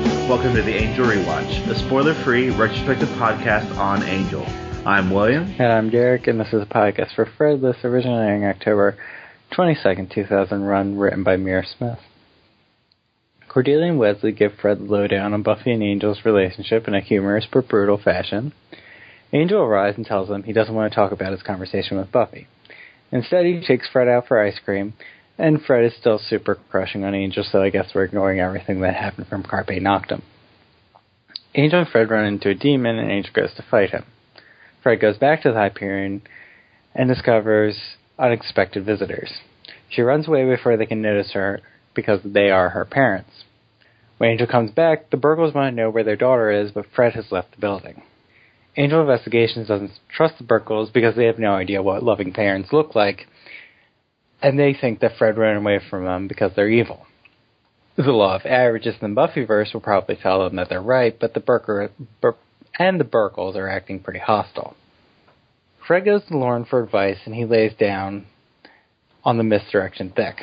Welcome to the Angel Rewatch, a spoiler-free retrospective podcast on Angel. I'm William. And I'm Derek, and this is a podcast for Fredless, originating October 22nd, 2000, run, written by Mira Smith. Cordelia and Wesley give Fred the lowdown on Buffy and Angel's relationship in a humorous but brutal fashion. Angel arrives and tells them he doesn't want to talk about his conversation with Buffy. Instead, he takes Fred out for ice cream, and Fred is still super crushing on Angel, so I guess we're ignoring everything that happened from Carpe Noctem. Angel and Fred run into a demon, and Angel goes to fight him. Fred goes back to the Hyperion and discovers unexpected visitors. She runs away before they can notice her because they are her parents. When Angel comes back, the Burgles want to know where their daughter is, but Fred has left the building. Angel Investigations doesn't trust the Burgles because they have no idea what loving parents look like, and they think that Fred ran away from them because they're evil. The law of averages in the Buffyverse will probably tell them that they're right, but the Burgles are acting pretty hostile. Fred goes to Lauren for advice, and he lays down on the misdirection thick.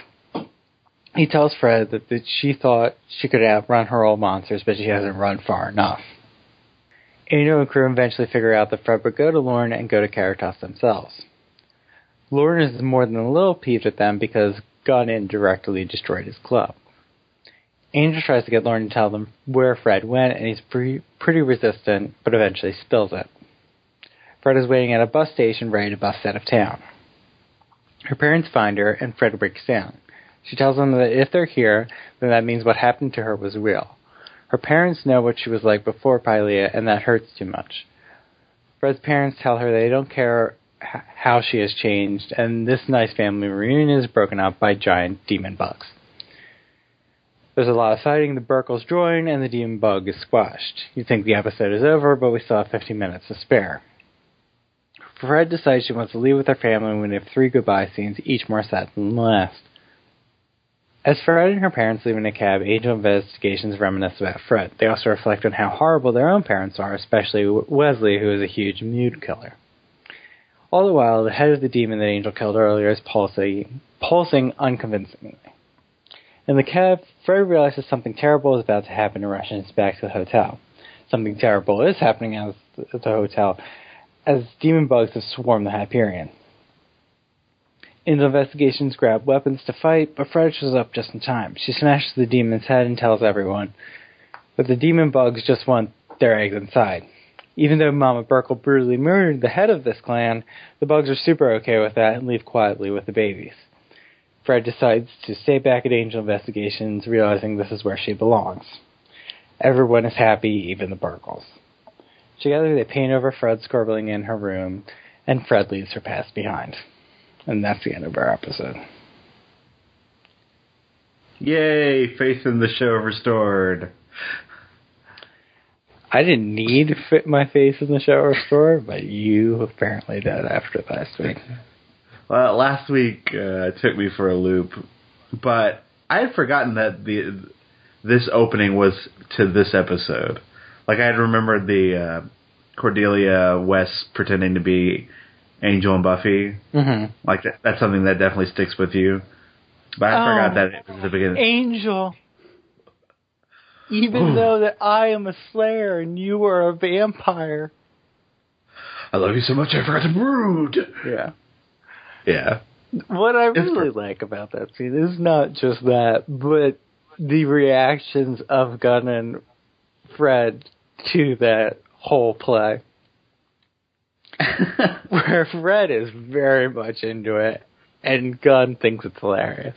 He tells Fred that she thought she could outrun her old monsters, but she hasn't run far enough. Angel and crew eventually figure out that Fred would go to Lauren and go to Caritas themselves. Lauren is more than a little peeved at them because Gunn indirectly destroyed his club. Angel tries to get Lauren to tell them where Fred went, and he's pretty resistant, but eventually spills it. Fred is waiting at a bus station ready to bus out of town. Her parents find her, and Fred breaks down. She tells them that if they're here, then that means what happened to her was real. Her parents know what she was like before Pylea, and that hurts too much. Fred's parents tell her they don't care how she has changed, and this nice family reunion is broken up by giant demon bugs. There's a lot of fighting, the Burgles join, and the demon bug is squashed. You'd think the episode is over, but we still have 15 minutes to spare. Fred decides she wants to leave with her family, and we have 3 goodbye scenes, each more sad than the last. As Fred and her parents leave in a cab, Angel Investigations reminisce about Fred. They also reflect on how horrible their own parents are, especially Wesley, who is a huge mood killer. All the while, the head of the demon that Angel killed earlier is pulsing unconvincingly. In the cab, Fred realizes something terrible is about to happen and rushes back to the hotel. Something terrible is happening at the hotel, as demon bugs have swarmed the Hyperion. Angel Investigations grab weapons to fight, but Fred shows up just in time. She smashes the demon's head and tells everyone that the demon bugs just want their eggs inside. Even though Mama Burkle brutally murdered the head of this clan, the bugs are super okay with that and leave quietly with the babies. Fred decides to stay back at Angel Investigations, realizing this is where she belongs. Everyone is happy, even the Burgles. Together they paint over Fred scribbling in her room, and Fred leaves her past behind. And that's the end of our episode. Yay! Faith in the show restored. I didn't need to fit my face in the show restored, but you apparently did after last week. Well, last week took me for a loop, but I had forgotten that this opening was to this episode. Like, I had remembered the Cordelia West pretending to be Angel and Buffy. Mm-hmm. Like, that's something that definitely sticks with you. But I forgot that it was the beginning. Angel! Even though that I am a slayer and you are a vampire. I love you so much I forgot to brood! Yeah. Yeah. What I really like about that scene is not just that, but the reactions of Gunn and Fred to that whole play. Where Fred is very much into it, and Gunn thinks it's hilarious.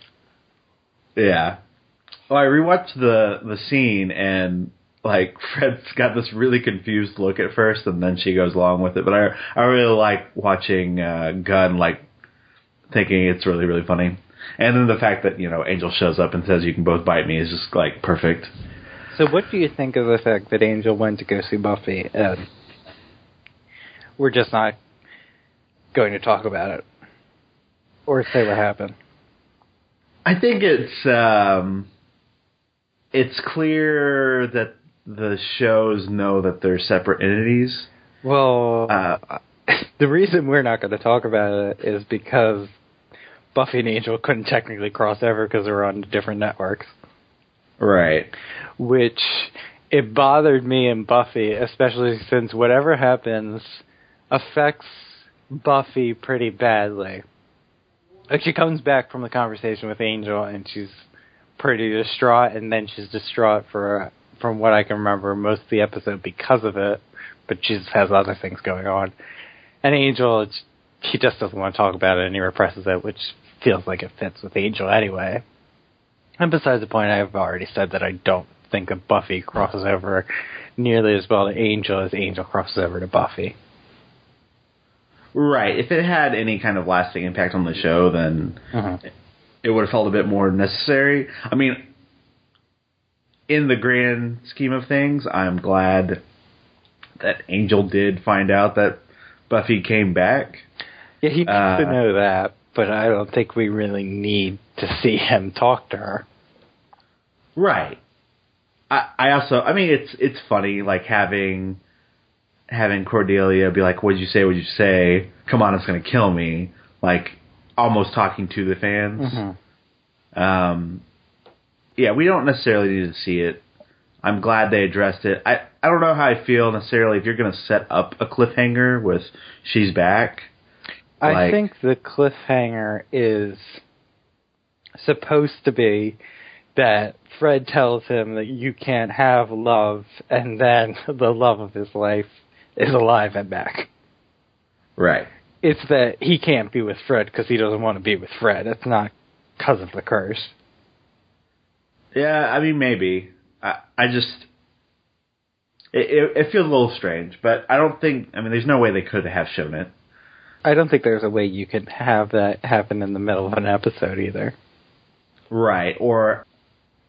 Yeah. Well, I rewatched the scene, and like Fred's got this really confused look at first, and then she goes along with it. But I really like watching Gunn like thinking it's really, really funny. And then the fact that, Angel shows up and says you can both bite me is just like perfect. So what do you think of the fact that Angel went to go see Buffy and we're just not going to talk about it or say what happened? I think it's clear that the shows know that they're separate entities. Well, the reason we're not going to talk about it is because Buffy and Angel couldn't technically cross over because they were on different networks. Right. Which it bothered me and Buffy, especially since whatever happens affects Buffy pretty badly. Like, she comes back from the conversation with Angel, and she's pretty distraught, and then she's distraught for, from what I can remember, most of the episode because of it, but she just has other things going on. And Angel, he just doesn't want to talk about it, and he represses it, which feels like it fits with Angel anyway. And besides the point, I've already said that I don't think that Buffy crosses over nearly as well to Angel as Angel crosses over to Buffy. Right. If it had any kind of lasting impact on the show, then it would have felt a bit more necessary. I mean, in the grand scheme of things, I'm glad that Angel did find out that Buffy came back. Yeah, he needs to know that, but I don't think we really need to see him talk to her. Right. I also, I mean, it's funny, like, having Cordelia be like, what'd you say, what'd you say? Come on, it's going to kill me. Like, almost talking to the fans. Yeah, we don't necessarily need to see it. I'm glad they addressed it. I don't know how I feel necessarily if you're going to set up a cliffhanger with she's back. I think the cliffhanger is supposed to be that Fred tells him that you can't have love, and then the love of his life is alive and back. Right. It's that he can't be with Fred because he doesn't want to be with Fred. It's not because of the curse. Yeah, I mean, maybe. I just... It feels a little strange, but I don't think... I mean, there's no way they could have shown it. I don't think there's a way you can have that happen in the middle of an episode either. Right, or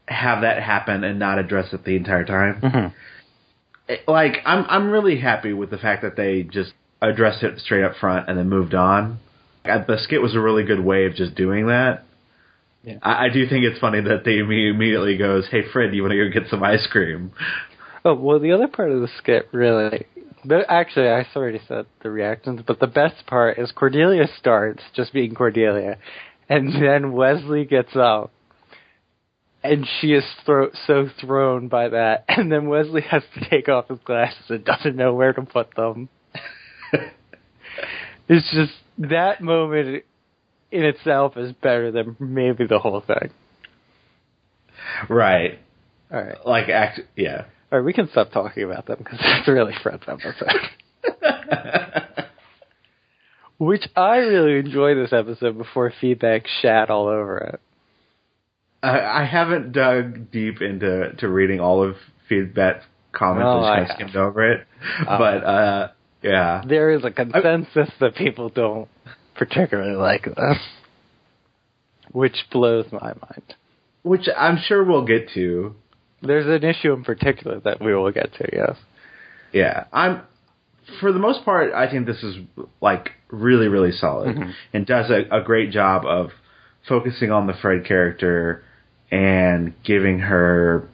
have that happen and not address it the entire time. Like, I'm really happy with the fact that they just addressed it straight up front and then moved on. The skit was a really good way of just doing that. Yeah. I do think it's funny that they immediately goes, hey, Fred, you want to go get some ice cream? Oh, well, the other part of the skit really... Actually, I already said the reactions, but the best part is Cordelia starts just being Cordelia, and then Wesley gets up, and she is so thrown by that, and then Wesley has to take off his glasses and doesn't know where to put them. It's just, that moment in itself is better than maybe the whole thing. Right. All right. Like, yeah. All right, we can stop talking about them because that's really Fred's episode. Which I really enjoy this episode before feedback shat all over it. I haven't dug deep into reading all of feedback comments. I just kind of skimmed over it. But, yeah. There is a consensus that people don't particularly like this. Which blows my mind. Which I'm sure we'll get to. There's an issue in particular that we will get to, yes. Yeah. For the most part, I think this is, like, really, really solid. And does a great job of focusing on the Fred character and giving her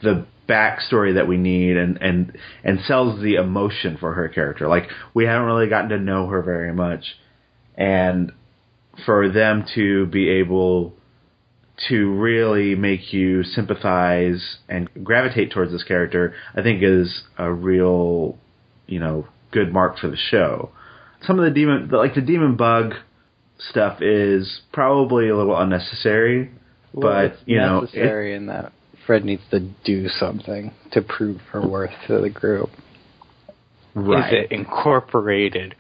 the backstory that we need and sells the emotion for her character. Like, we haven't really gotten to know her very much. And for them to be able to really make you sympathize and gravitate towards this character, I think is a real, good mark for the show. Some of the demon bug stuff is probably a little unnecessary, but it's necessary in that Fred needs to do something to prove her worth to the group. Right. Is it incorporated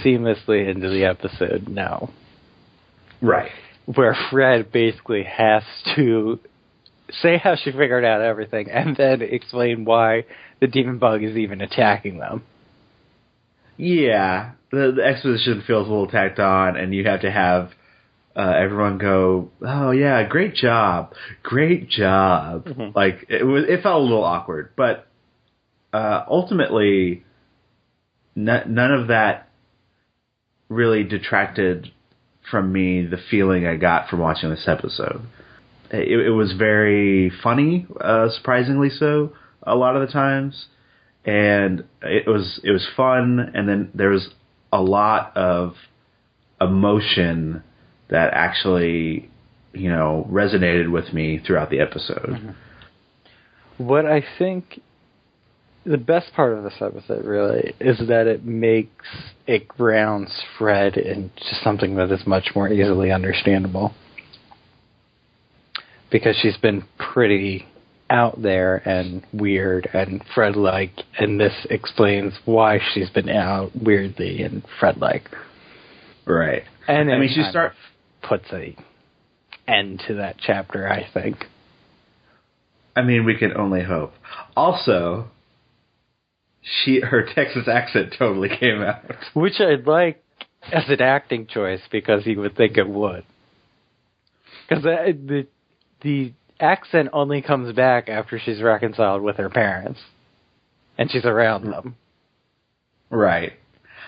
seamlessly into the episode? No. Right. Where Fred basically has to say how she figured out everything and then explain why the demon bug is even attacking them. Yeah. The exposition feels a little tacked on, and you have to have everyone go, oh, yeah, great job. Great job. Like, it felt a little awkward. But ultimately, none of that really detracted from me the feeling I got from watching this episode. It was very funny, surprisingly so, a lot of the times, and it was fun. And then there was a lot of emotion that actually, resonated with me throughout the episode. What I think the best part of this episode, really, is that it grounds Fred into something that is much more easily understandable. Because she's been pretty out there and weird and Fred-like, and this explains why she's been out weirdly and Fred-like. Right. And I mean, puts an end to that chapter, I think. I mean, we can only hope. Also, her Texas accent totally came out. Which I'd like as an acting choice, because you would think it would. Because the accent only comes back after she's reconciled with her parents. And she's around them. Right.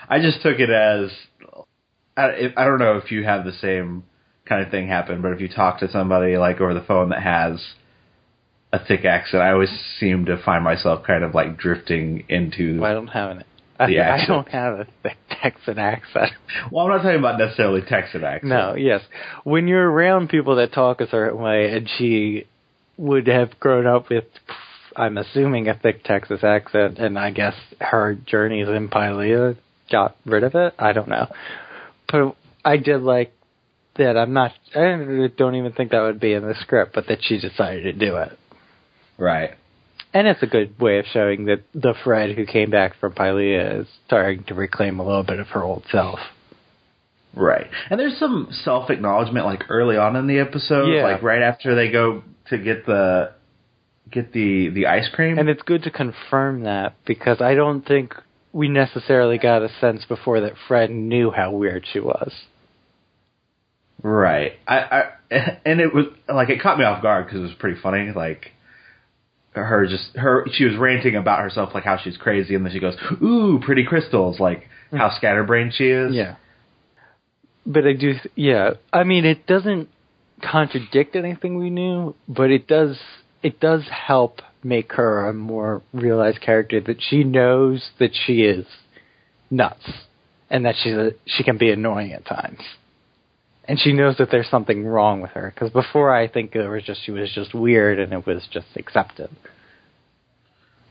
I just took it as... I don't know if you have the same kind of thing happen, but if you talk to somebody like over the phone that has a thick accent, I always seem to find myself kind of like drifting into I don't have I don't have a thick Texan accent. Well, I'm not talking about necessarily Texan accent. No, yes. When you're around people that talk a certain way, and she would have grown up with, I'm assuming, a thick Texas accent, and I guess her journeys in Pylea got rid of it. I don't know. But I did like that. I don't even think that would be in the script, but that she decided to do it. Right. And it's a good way of showing that the Fred who came back from Pylea is starting to reclaim a little bit of her old self. Right. And there's some self-acknowledgement like early on in the episode, like right after they go to get the ice cream. And it's good to confirm that, because I don't think we necessarily got a sense before that Fred knew how weird she was. Right. And it was like, it caught me off guard because it was pretty funny. Like she was ranting about herself, like how she's crazy, and then she goes, "Ooh, pretty crystals," like how scatterbrained she is. Yeah. But I do, I mean, it doesn't contradict anything we knew, but it does help make her a more realized character, that she knows that she is nuts and that she can be annoying at times. And she knows that there's something wrong with her, because before I think she was just weird and it was just accepted.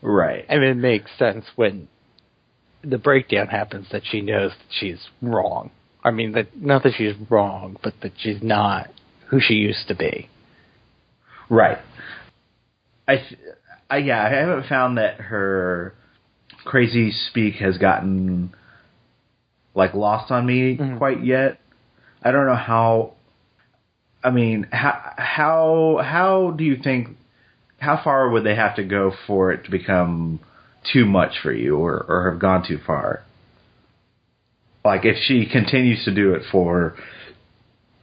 Right. And it makes sense when the breakdown happens that she knows that she's wrong. I mean, not that she's wrong, but that she's not who she used to be. Right. I haven't found that her crazy speak has gotten like lost on me quite yet. I don't know how. I mean, how do you think? How far would they have to go for it to become too much for you, or have gone too far? Like, if she continues to do it for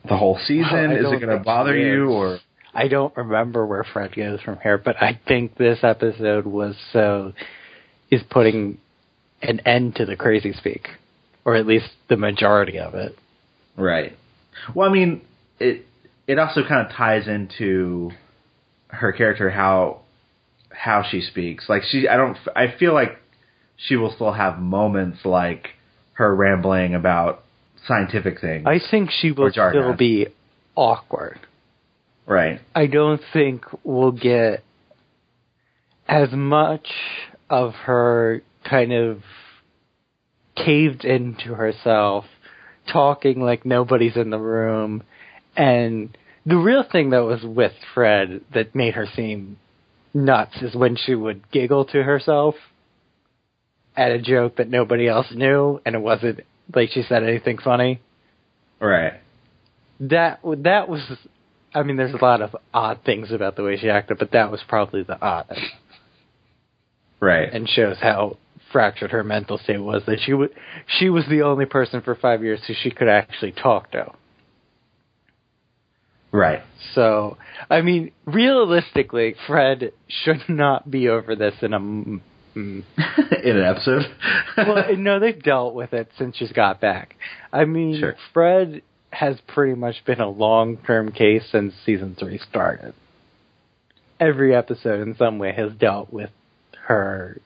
the whole season, is it going to bother you? Or I don't remember where Fred goes from here, but I think this episode is putting an end to the crazy speak, or at least the majority of it. Right. Well, I mean, it also kind of ties into her character, how she speaks. Like, I feel like she will still have moments like her rambling about scientific things. I think she will still be awkward. Right. I don't think we'll get as much of her kind of caved into herself, talking like nobody's in the room. And the real thing that was with Fred that made her seem nuts is when she would giggle to herself at a joke that nobody else knew, and it wasn't like she said anything funny. Right. That was, I mean, there's a lot of odd things about the way she acted, but that was probably the oddest. Right. And shows how fractured her mental state was, that she was the only person for 5 years who she could actually talk to. Right. So, I mean, realistically, Fred should not be over this in in an episode. Well, no, they've dealt with it since she's got back. I mean, sure. Fred has pretty much been a long-term case since season 3 started. Every episode in some way has dealt with her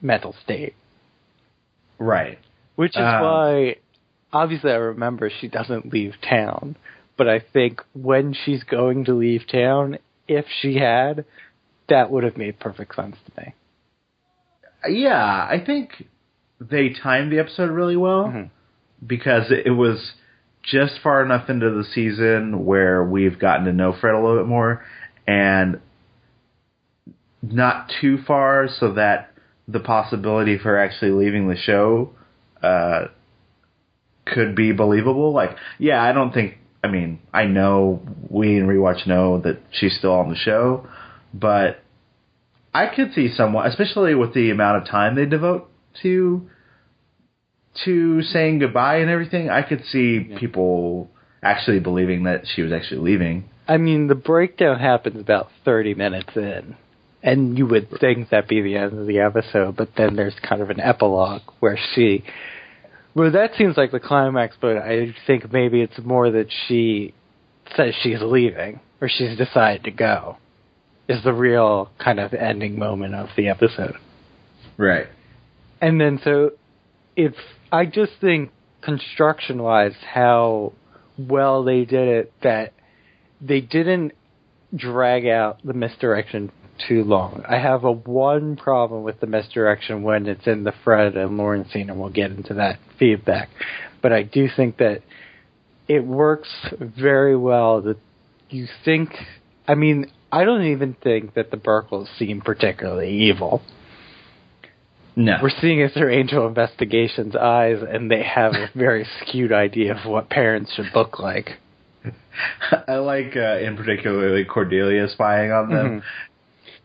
mental state. Right. Which is why, obviously I remember she doesn't leave town, but I think when she's going to leave town, if she had, that would have made perfect sense to me. Yeah, I think they timed the episode really well because it was just far enough into the season where we've gotten to know Fred a little bit more, and not too far so that the possibility for actually leaving the show could be believable. Like, yeah, I don't think, I mean, I know we in Rewatch know that she's still on the show, but I could see someone, especially with the amount of time they devote to saying goodbye and everything, I could see people actually believing that she was actually leaving. I mean, the breakdown happens about 30 minutes in, and you would think that'd be the end of the episode, but then there's kind of an epilogue where well, that seems like the climax, but I think maybe it's more that she says she's leaving, or she's decided to go, is the real kind of ending moment of the episode. Right. And then I just think construction-wise how well they did it, that they didn't drag out the misdirection too long. I have one problem with the misdirection when it's in the Fred and Lauren scene, and we'll get into that feedback. But I do think that it works very well that you think... I mean, I don't even think that the Burkles seem particularly evil. No. We're seeing it through Angel Investigation's eyes, and they have a very skewed idea of what parents should look like. I like, in particular, like Cordelia spying on them,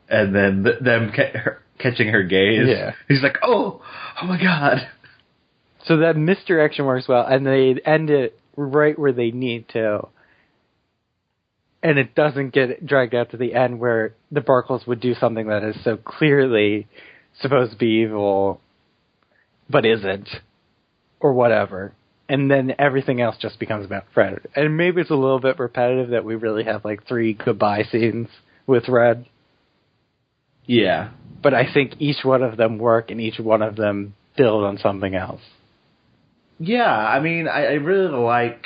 and then them catching her gaze. Yeah. He's like, oh my God. So that misdirection works well, and they end it right where they need to. And it doesn't get dragged out to the end where the Burkles would do something that is so clearly supposed to be evil, but isn't, or whatever. And then everything else just becomes about Fred. And maybe it's a little bit repetitive that we really have like 3 goodbye scenes with Red. Yeah. But I think each one of them work and each one of them build on something else. Yeah, I mean, I really like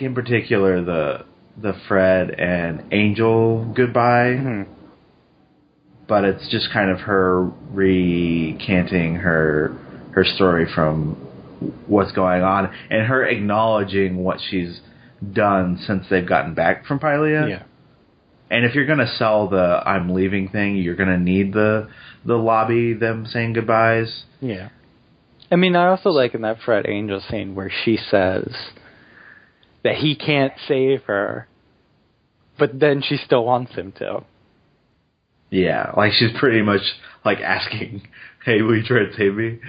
in particular, the Fred and Angel goodbye. But it's just kind of her recanting her story from what's going on, and her acknowledging what she's done since they've gotten back from Pylea. Yeah. And if you're going to sell the I'm leaving thing, you're going to need the lobby, them saying goodbyes. Yeah. I mean, I also like in that Fred Angel scene where she says that he can't save her, but then she still wants him to. Yeah, like she's pretty much like asking, hey, will you try to save me?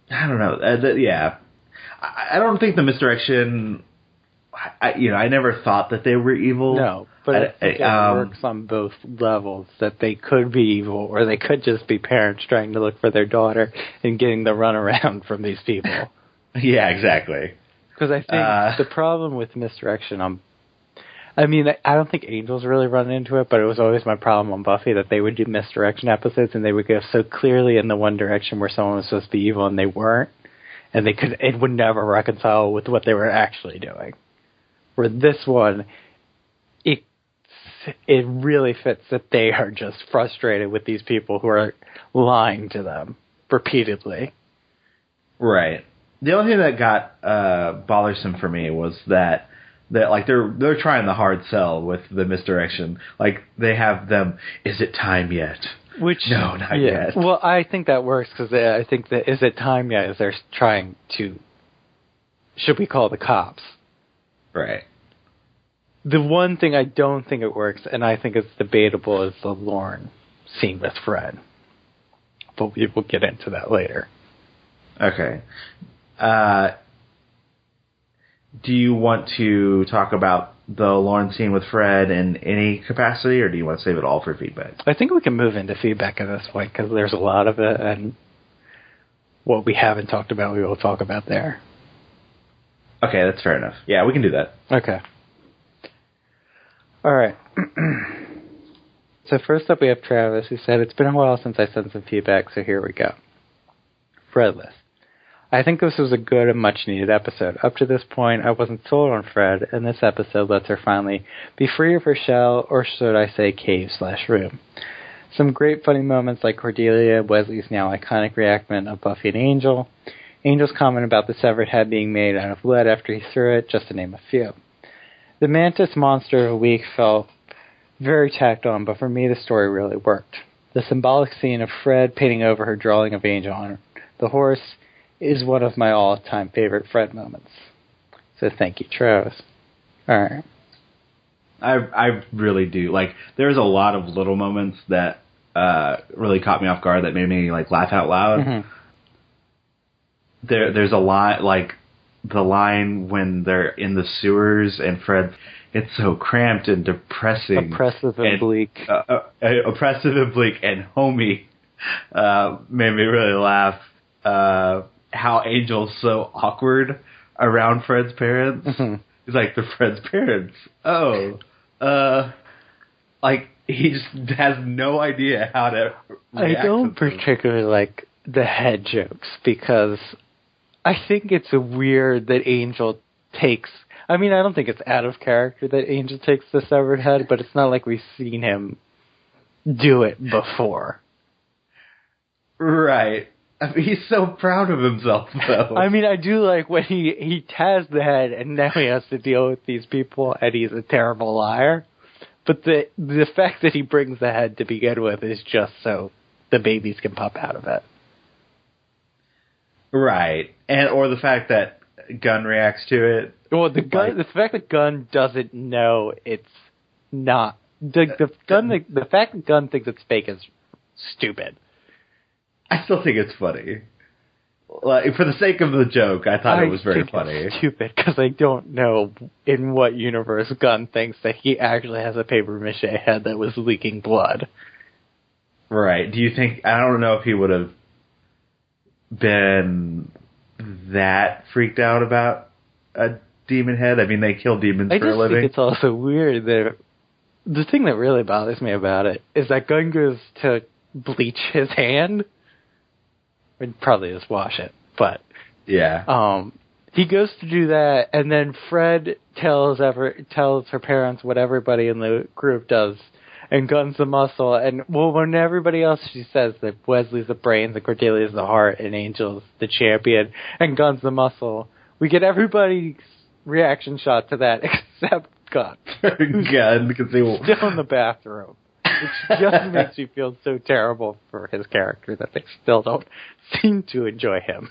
I don't know. Yeah. I don't think the misdirection, I never thought that they were evil. No, but I think it works on both levels, that they could be evil or they could just be parents trying to look for their daughter and getting the runaround from these people. Yeah, exactly. Because I think the problem with misdirection I mean, I don't think Angels really run into it, but it was always my problem on Buffy that they would do misdirection episodes and they would go so clearly in the one direction where someone was supposed to be evil and they weren't, and it would never reconcile with what they were actually doing. Where this one, it really fits that they are just frustrated with these people who are lying to them repeatedly. Right. The only thing that got bothersome for me was that like they're trying the hard sell with the misdirection. Like they have them, is it time yet? Which no, not yet. Well, I think that works because I think that is it time yet is they're trying to, should we call the cops? Right. The one thing I don't think it works, and I think it's debatable, is the Lauren scene with Fred. But we will get into that later. Okay. Do you want to talk about the Lauren scene with Fred in any capacity, or do you want to save it all for feedback? I think we can move into feedback at this point, because there's a lot of it, and what we haven't talked about, we will talk about there. Okay, that's fair enough. Yeah, we can do that. Okay. All right. So first up we have Travis, who said, it's been a while since I sent some feedback, so here we go. Fredless. I think this was a good and much-needed episode. Up to this point, I wasn't sold on Fred, and this episode lets her finally be free of her shell, or should I say cave/room. Some great funny moments like Cordelia, Wesley's now iconic reenactment of Buffy and Angel, Angel's comment about the severed head being made out of lead after he threw it, just to name a few. The Mantis monster of the week felt very tacked on, but for me the story really worked. The symbolic scene of Fred painting over her drawing of Angel on the horse is one of my all-time favorite Fred moments. So thank you, Travis. All right. I really do. Like, there's a lot of little moments that really caught me off guard that made me, like, laugh out loud. Mm-hmm. There's a lot, like, the line when they're in the sewers and Fred's, it's so cramped and depressing. Oppressive and bleak. Oppressive and bleak and homey made me really laugh. How Angel's so awkward around Fred's parents. Mm-hmm. He's like, they're Fred's parents. Oh. Like, he just has no idea how to react. I don't particularly like the head jokes because I think it's weird that Angel takes... I mean, I don't think it's out of character that Angel takes the severed head, but it's not like we've seen him do it before. Right. I mean, he's so proud of himself, though. I mean, I do like when he has the head and now he has to deal with these people and he's a terrible liar. But the fact that he brings the head to begin with is just so the babies can pop out of it. Right. Or the fact that Gunn reacts to it. Well, the fact that Gunn doesn't know it's not... The fact that Gunn thinks it's fake is stupid. I still think it's funny. Like, for the sake of the joke, I thought it was very funny. It's stupid because I don't know in what universe Gunn thinks that he actually has a paper mache head that was leaking blood. Right. Do you think... I don't know if he would have been that freaked out about a demon head. I mean, they kill demons for a living. I just think it's also weird that... The thing that really bothers me about it is that Gunn goes to bleach his hand. We'd probably just wash it, but yeah. He goes to do that, and then Fred tells her parents what everybody in the group does, and Gunn's the muscle. And when everybody else, she says that Wesley's the brains, and Cordelia's the heart, and Angel's the champion, and Gunn's the muscle. We get everybody's reaction shot to that except Gunn. Gunn, because he will still in the bathroom. Which just makes you feel so terrible for his character that they still don't seem to enjoy him.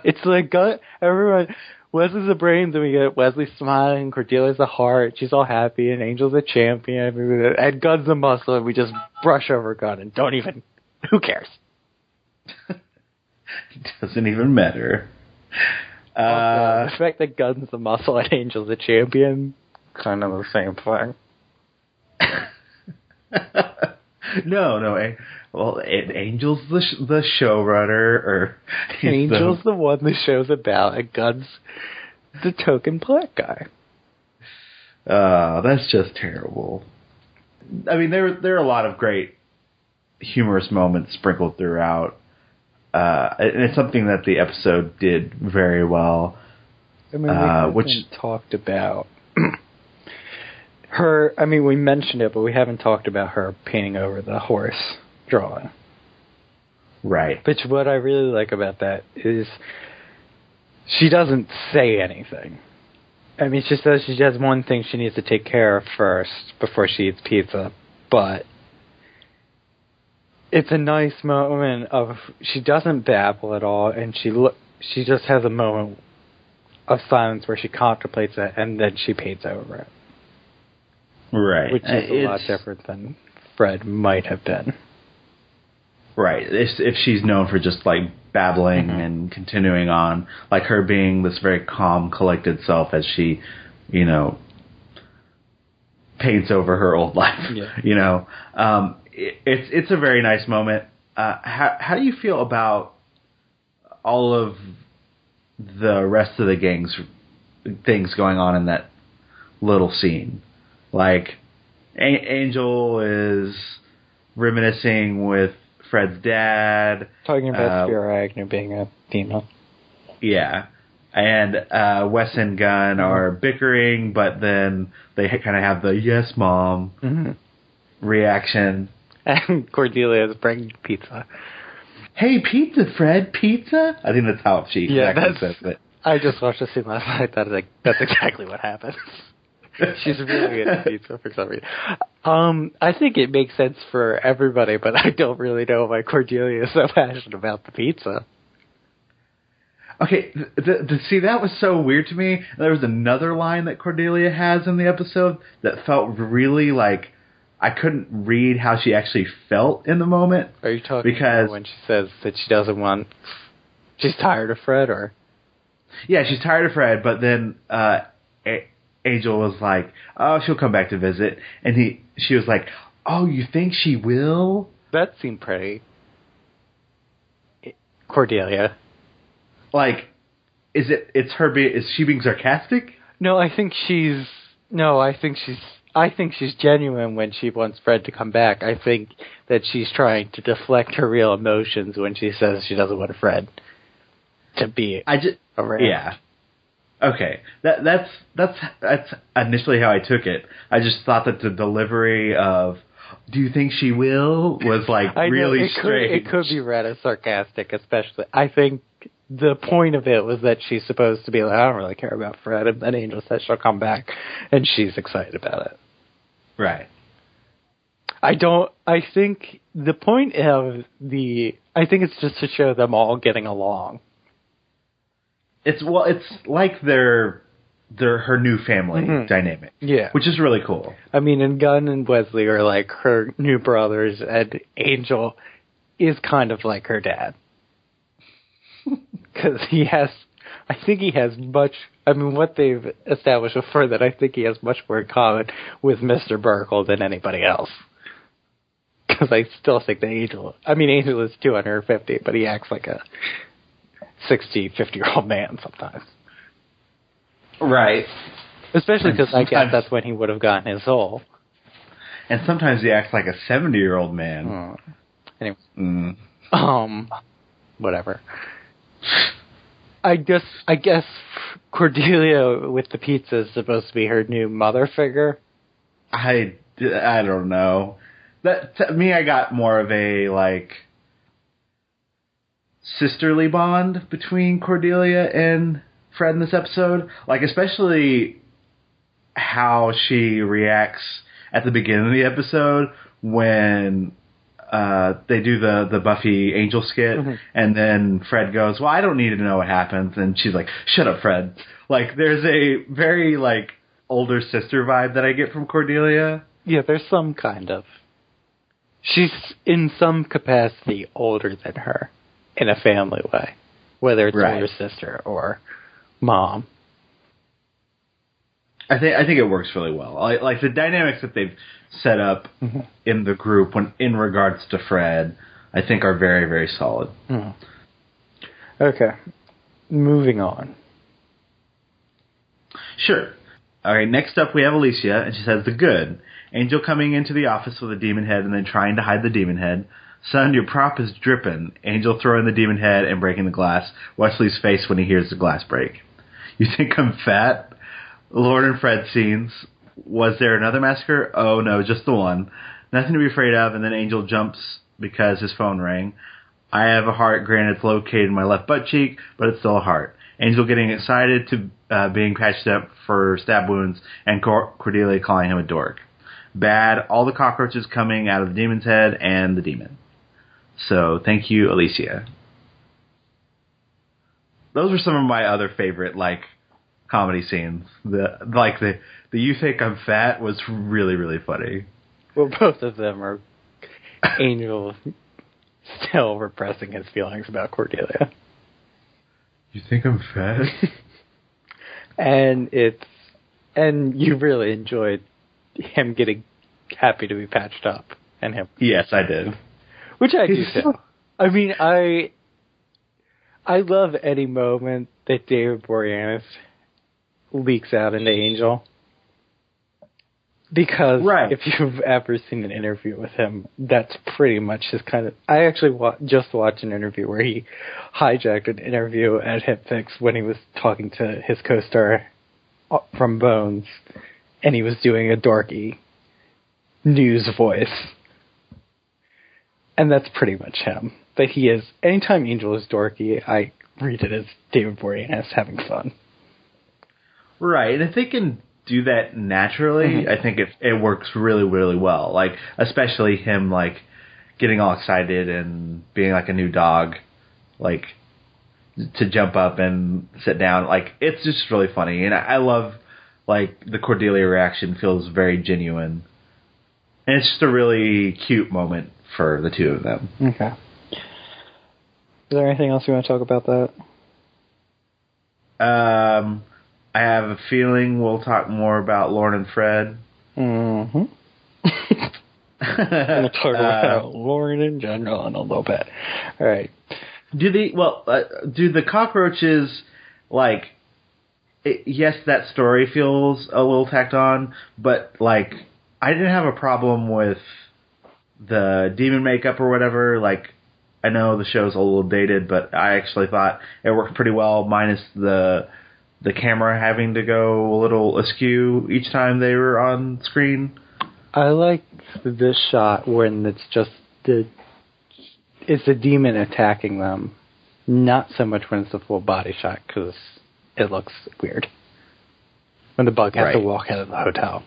It's like everyone, Wesley's the brains, and we get Wesley smiling, Cordelia's the heart, she's all happy, and Angel's a champion, and Gunn's the muscle, and we just brush over Gunn and don't even, who cares? It doesn't even matter. Also, the fact that Gunn's the muscle and Angel's the champion, kind of the same thing. No. Well, Angel's the showrunner, or Angel's the one the show's about, and Gunn's the token black guy. That's just terrible. I mean, there are a lot of great humorous moments sprinkled throughout, and it's something that the episode did very well. I mean, we talked about her. I mean, we mentioned it, but we haven't talked about her painting over the horse drawing. Right. But what I really like about that is she doesn't say anything. I mean, she says she has one thing she needs to take care of first before she eats pizza, but it's a nice moment of she doesn't babble at all, and she just has a moment of silence where she contemplates it, and then she paints over it. Right. Which is a lot different than Fred might have been. Right. If she's known for just, like, babbling and continuing on, like her being this very calm, collected self as she, paints over her old life, It's a very nice moment. How do you feel about all of the rest of the gang's things going on in that little scene? Like, Angel is reminiscing with Fred's dad. Talking about Spiro Agnew being a female. Yeah. And Wes and Gunn are bickering, but then they kind of have the yes, mom reaction. And Cordelia's bringing pizza. Hey, pizza, Fred, pizza? I think that's how she exactly says it. I just watched the scene last night. That's exactly what happens. She's really into pizza for some reason. I think it makes sense for everybody, but I don't really know why Cordelia is so passionate about the pizza. Okay, see, that was so weird to me. There was another line that Cordelia has in the episode that felt really like I couldn't read how she actually felt in the moment. Are you talking about when she says that she doesn't want... She's tired of Fred, or... Yeah, she's tired of Fred, but then Angel was like, oh, she'll come back to visit. And she was like, oh, you think she will? That seemed pretty... Cordelia. Like, is she being sarcastic? No, I think she's genuine when she wants Fred to come back. I think that she's trying to deflect her real emotions when she says she doesn't want Fred to be around. Yeah. Okay. That's initially how I took it. I just thought that the delivery of "Do you think she will?" was like really strange. It could be read as sarcastic, especially. I think the point of it was that she's supposed to be like, I don't really care about Fred, and then Angel says she'll come back, and she's excited about it. Right. I think the point of I think it's just to show them all getting along. It's like her new family dynamic. Yeah. Which is really cool. I mean, and Gunn and Wesley are like her new brothers, and Angel is kind of like her dad. Because I think he has much, I mean, what they've established before that, I think he has much more in common with Mr. Burkle than anybody else. Because I still think that Angel is 250, but he acts like a 50-year-old man sometimes. Right. Especially because I guess that's when he would have gotten his soul. And sometimes he acts like a 70-year-old man. Anyway. Whatever. I guess Cordelia with the pizza is supposed to be her new mother figure. I don't know. To me, I got more of a like sisterly bond between Cordelia and Fred in this episode. Like, especially how she reacts at the beginning of the episode when they do the Buffy Angel skit, and then Fred goes, well, I don't need to know what happens, and she's like, shut up, Fred. Like, there's a very, like, older sister vibe that I get from Cordelia. Yeah, there's some kind of... She's, in some capacity, older than her, in a family way. Whether it's older sister or mom. I think it works really well. Like the dynamics that they've set up in the group in regards to Fred, I think are very, very solid. Okay. Moving on. Sure. All right, next up we have Alicia, and she says, the good. Angel coming into the office with a demon head and then trying to hide the demon head. Son, your prop is dripping. Angel throwing the demon head and breaking the glass. Wesley's face when he hears the glass break. You think I'm fat? Lord and Fred scenes. Was there another massacre? Oh, no, just the one. Nothing to be afraid of, and then Angel jumps because his phone rang. I have a heart, granted it's located in my left butt cheek, but it's still a heart. Angel getting excited to being patched up for stab wounds, and Cordelia calling him a dork. Bad, all the cockroaches coming out of the demon's head and the demon. So, thank you, Alicia. Those were some of my other favorite, like, comedy scenes. The you think I'm fat was really, really funny. Well, both of them are Angel still repressing his feelings about Cordelia. You think I'm fat? and you really enjoyed him getting happy to be patched up and him. Yes, I did. Which I do too. I mean, I love any moment that David Boreanaz leaks out into Angel. Because Right. if you've ever seen an interview with him, that's pretty much his kind of... I actually just watched an interview where he hijacked an interview at HitFix when he was talking to his co-star from Bones, and he was doing a dorky news voice. And that's pretty much him. But he is... Anytime Angel is dorky, I read it as David Boreanaz having fun. Right, and if they can do that naturally, I think it works really, really well. Like, especially him, like, getting all excited and being like a new dog, like, to jump up and sit down. Like, it's just really funny. And I love, like, the Cordelia reaction feels very genuine. And it's just a really cute moment for the two of them. Okay. Is there anything else you want to talk about that? I have a feeling we'll talk more about Lauren and Fred. Mm-hmm. We'll talk about Lauren in general in a little bit. All right. Do the cockroaches, like, yes, that story feels a little tacked on, but, like, I didn't have a problem with the demon makeup or whatever. Like, I know the show's a little dated, but I actually thought it worked pretty well, minus the camera having to go a little askew each time they were on screen. I like this shot when it's just it's the demon attacking them, not so much when it's a full body shot because it looks weird when the bug has to walk out of the hotel.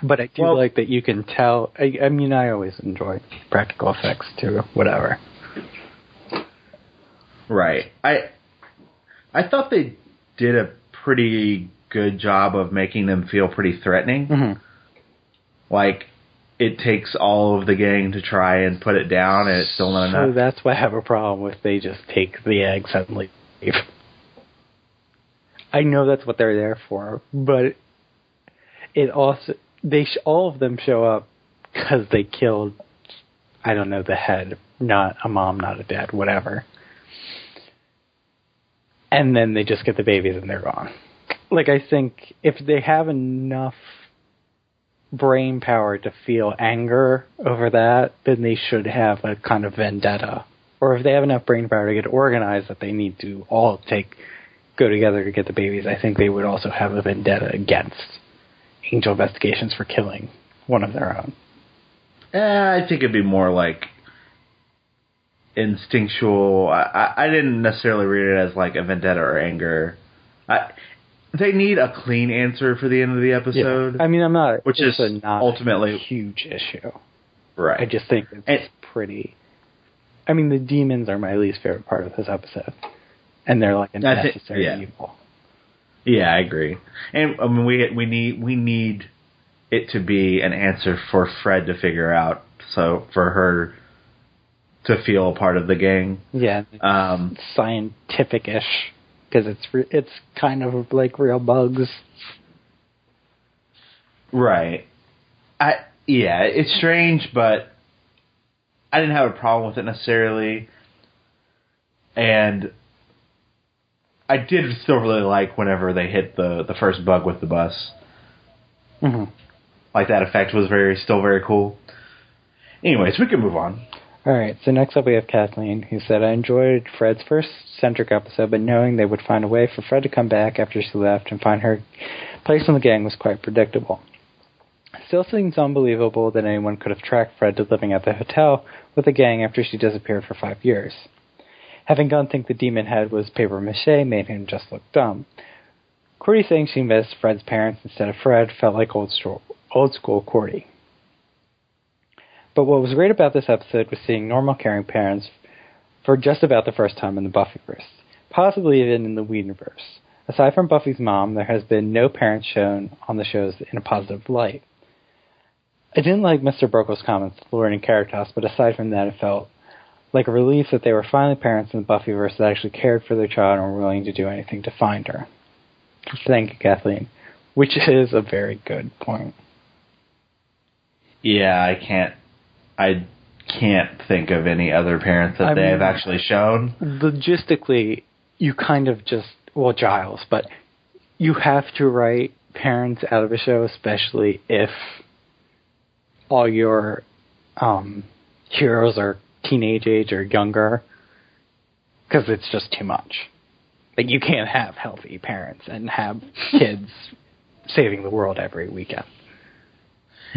But I do like that you can tell. I mean, I always enjoy practical effects too. Whatever. Right. I thought they did a pretty good job of making them feel pretty threatening. Mm-hmm. Like, it takes all of the gang to try and put it down, and it's still not enough. So that's why I have a problem with they just take the eggs and leave. I know that's what they're there for, but it also... all of them show up because they killed, I don't know, the head. Not a mom, not a dad, whatever. And then they just get the babies and they're gone. Like, I think if they have enough brain power to feel anger over that, then they should have a kind of vendetta. Or if they have enough brain power to get organized that they need to all go together to get the babies, I think they would also have a vendetta against Angel Investigations for killing one of their own. I think it'd be more like instinctual. I didn't necessarily read it as like a vendetta or anger. They need a clean answer for the end of the episode. Yeah. I mean, which is not ultimately a huge issue. Right. I just think it's pretty. I mean, the demons are my least favorite part of this episode, and they're like a necessary evil. Yeah, I agree. And I mean, we need it to be an answer for Fred to figure out, so for her to feel a part of the gang. Yeah, scientific-ish, because it's kind of like real bugs. Right. It's strange, but I didn't have a problem with it necessarily, and I did still really like whenever they hit the first bug with the bus. Mm-hmm. Like, that effect was still very cool. Anyways, we can move on. All right, so next up we have Kathleen, who said, I enjoyed Fred's first centric episode, but knowing they would find a way for Fred to come back after she left and find her place in the gang was quite predictable. Still seems unbelievable that anyone could have tracked Fred to living at the hotel with the gang after she disappeared for 5 years. Having Gunn think the demon head was papier-mâché made him just look dumb. Cordy saying she missed Fred's parents instead of Fred felt like old school Cordy. But what was great about this episode was seeing normal caring parents for just about the first time in the Buffyverse, possibly even in the Whedonverse. Aside from Buffy's mom, there has been no parents shown on the shows in a positive light. I didn't like Mr. Brokel's comments to Lauren and Carrot House, but aside from that, it felt like a relief that they were finally parents in the Buffyverse that actually cared for their child and were willing to do anything to find her. Thank you, Kathleen. Which is a very good point. Yeah, I can't think of any other parents that they have actually shown. Logistically, you kind of just... Well, Giles, but you have to write parents out of a show, especially if all your heroes are teenage age or younger, because it's just too much. Like, you can't have healthy parents and have kids saving the world every weekend.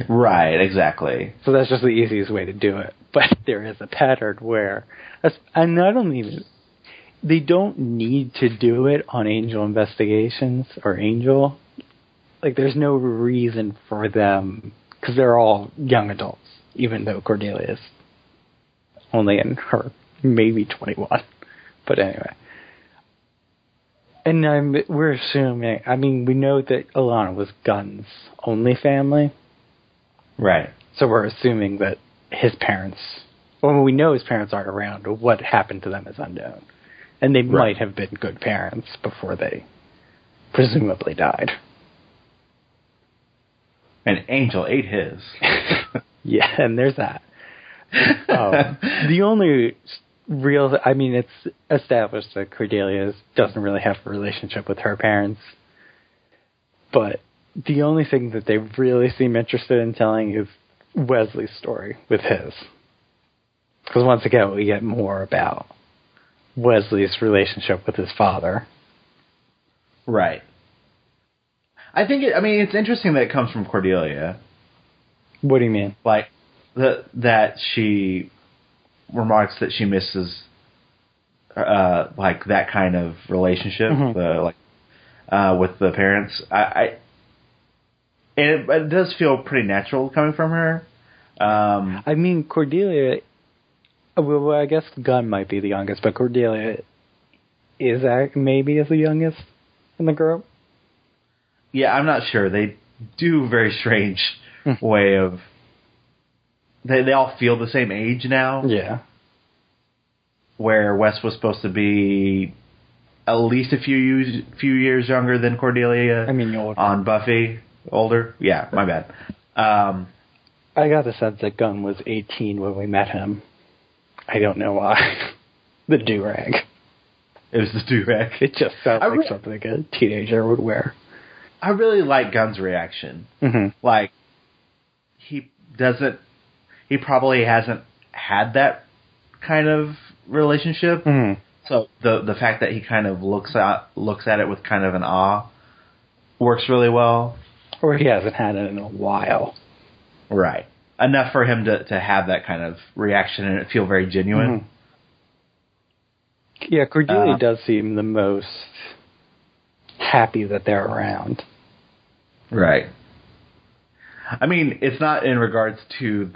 Right, exactly. So that's just the easiest way to do it. But there is a pattern where, and I don't even, they don't need to do it on Angel Investigations or Angel. Like, there's no reason for them, because they're all young adults, even though Cordelia's only in her maybe 21. But anyway. And we're assuming, I mean, we know that Alana was Gunn's only family. Right. So we're assuming that his parents, well, we know his parents aren't around, or what happened to them is unknown. And they might have been good parents before they presumably died. And Angel ate his. Yeah, and there's that. The only real, I mean, it's established that Cordelia doesn't really have a relationship with her parents. But the only thing that they really seem interested in telling is Wesley's story with his. Because once again, we get more about Wesley's relationship with his father. Right. I think, it's interesting that it comes from Cordelia. What do you mean? Like, that she remarks that she misses, like, that kind of relationship, with the parents. It does feel pretty natural coming from her. I mean, Cordelia, well, I guess Gunn might be the youngest, but Cordelia is maybe the youngest in the group. Yeah, I'm not sure. They do a very strange way of... They all feel the same age now. Yeah. Where Wes was supposed to be at least a few years younger than Cordelia. I mean, older. On Buffy. Older? Yeah, my bad. I got the sense that Gunn was 18 when we met him. I don't know why. The do-rag. It was the do-rag. It just sounds like something a teenager would wear. I really like Gunn's reaction. Mm-hmm. Like, he probably hasn't had that kind of relationship. Mm-hmm. So the fact that he kind of looks at it with kind of an awe works really well. Or he hasn't had it in a while. Right. Enough for him to have that kind of reaction and it feel very genuine. Mm-hmm. Yeah, Cordelia does seem the most happy that they're around. Right. I mean, it's not in regards to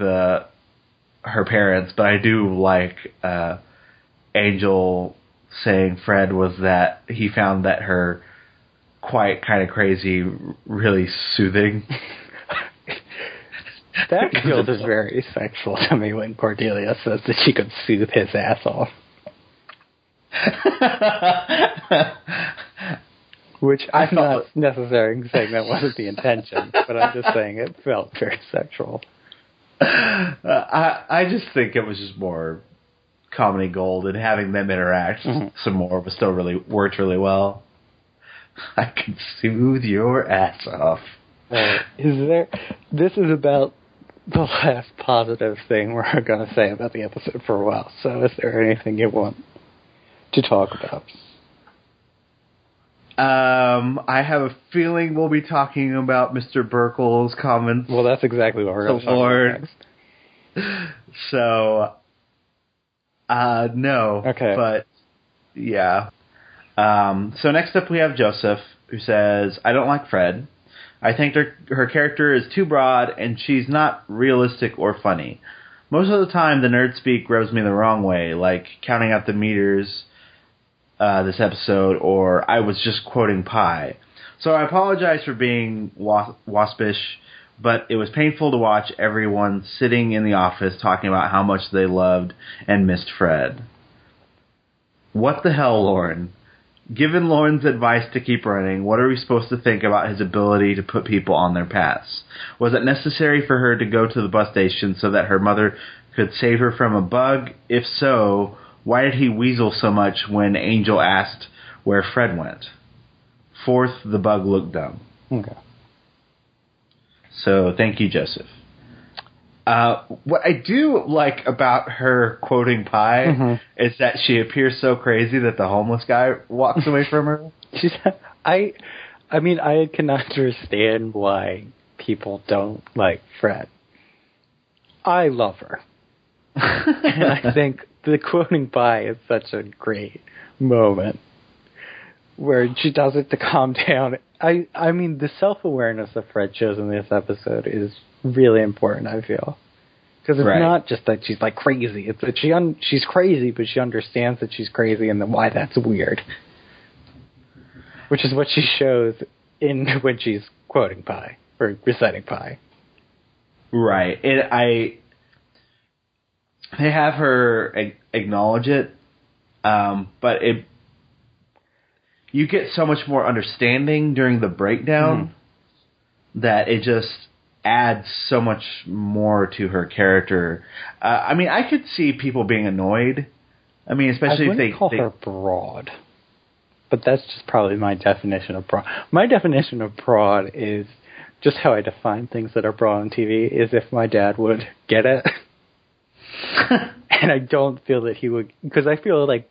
her parents, but I do like Angel saying Fred was that he found that her quiet, kind of crazy, really soothing. That feels very sexual to me when Cordelia says that she could soothe his ass off. Which I'm not necessarily saying that wasn't the intention, but I'm just saying it felt very sexual. I just think it was just more comedy gold, and having them interact some more was still worked really well. I can soothe your ass off. This is about the last positive thing we're going to say about the episode for a while. So is there anything you want to talk about? I have a feeling we'll be talking about Mr. Burkle's comments. Well, that's exactly what we're going to talk about next. So, no. Okay. But, yeah. So next up we have Joseph, who says, I don't like Fred. I think her character is too broad, and she's not realistic or funny. Most of the time, the nerd speak rubs me the wrong way, like counting out the meters this episode, or I was just quoting Pi. So I apologize for being waspish, but it was painful to watch everyone sitting in the office talking about how much they loved and missed Fred. What the hell, Lauren? Given Lauren's advice to keep running, what are we supposed to think about his ability to put people on their paths? Was it necessary for her to go to the bus station so that her mother could save her from a bug? If so, why did he weasel so much when Angel asked where Fred went? Fourth, the bug looked dumb. Okay. So thank you, Joseph. What I do like about her quoting Pi is that she appears so crazy that the homeless guy walks away from her. I mean, I can understand why people don't like Fred. I love her. And I think the quoting Pi is such a great moment where she does it to calm down. I mean, the self-awareness that Fred shows in this episode is really important, I feel. Because it's not just that she's, like, crazy. It's that she's crazy, but she understands that she's crazy and then why that's weird. Which is what she shows when she's quoting Pi, or reciting Pi. Right. They have her acknowledge it, but you get so much more understanding during the breakdown that it just adds so much more to her character. I mean, I could see people being annoyed. I mean, especially if they call her broad, but that's just probably my definition of broad. My definition of broad is just how I define things that are broad on TV. Is if my dad would get it, and I don't feel that he would, because I feel like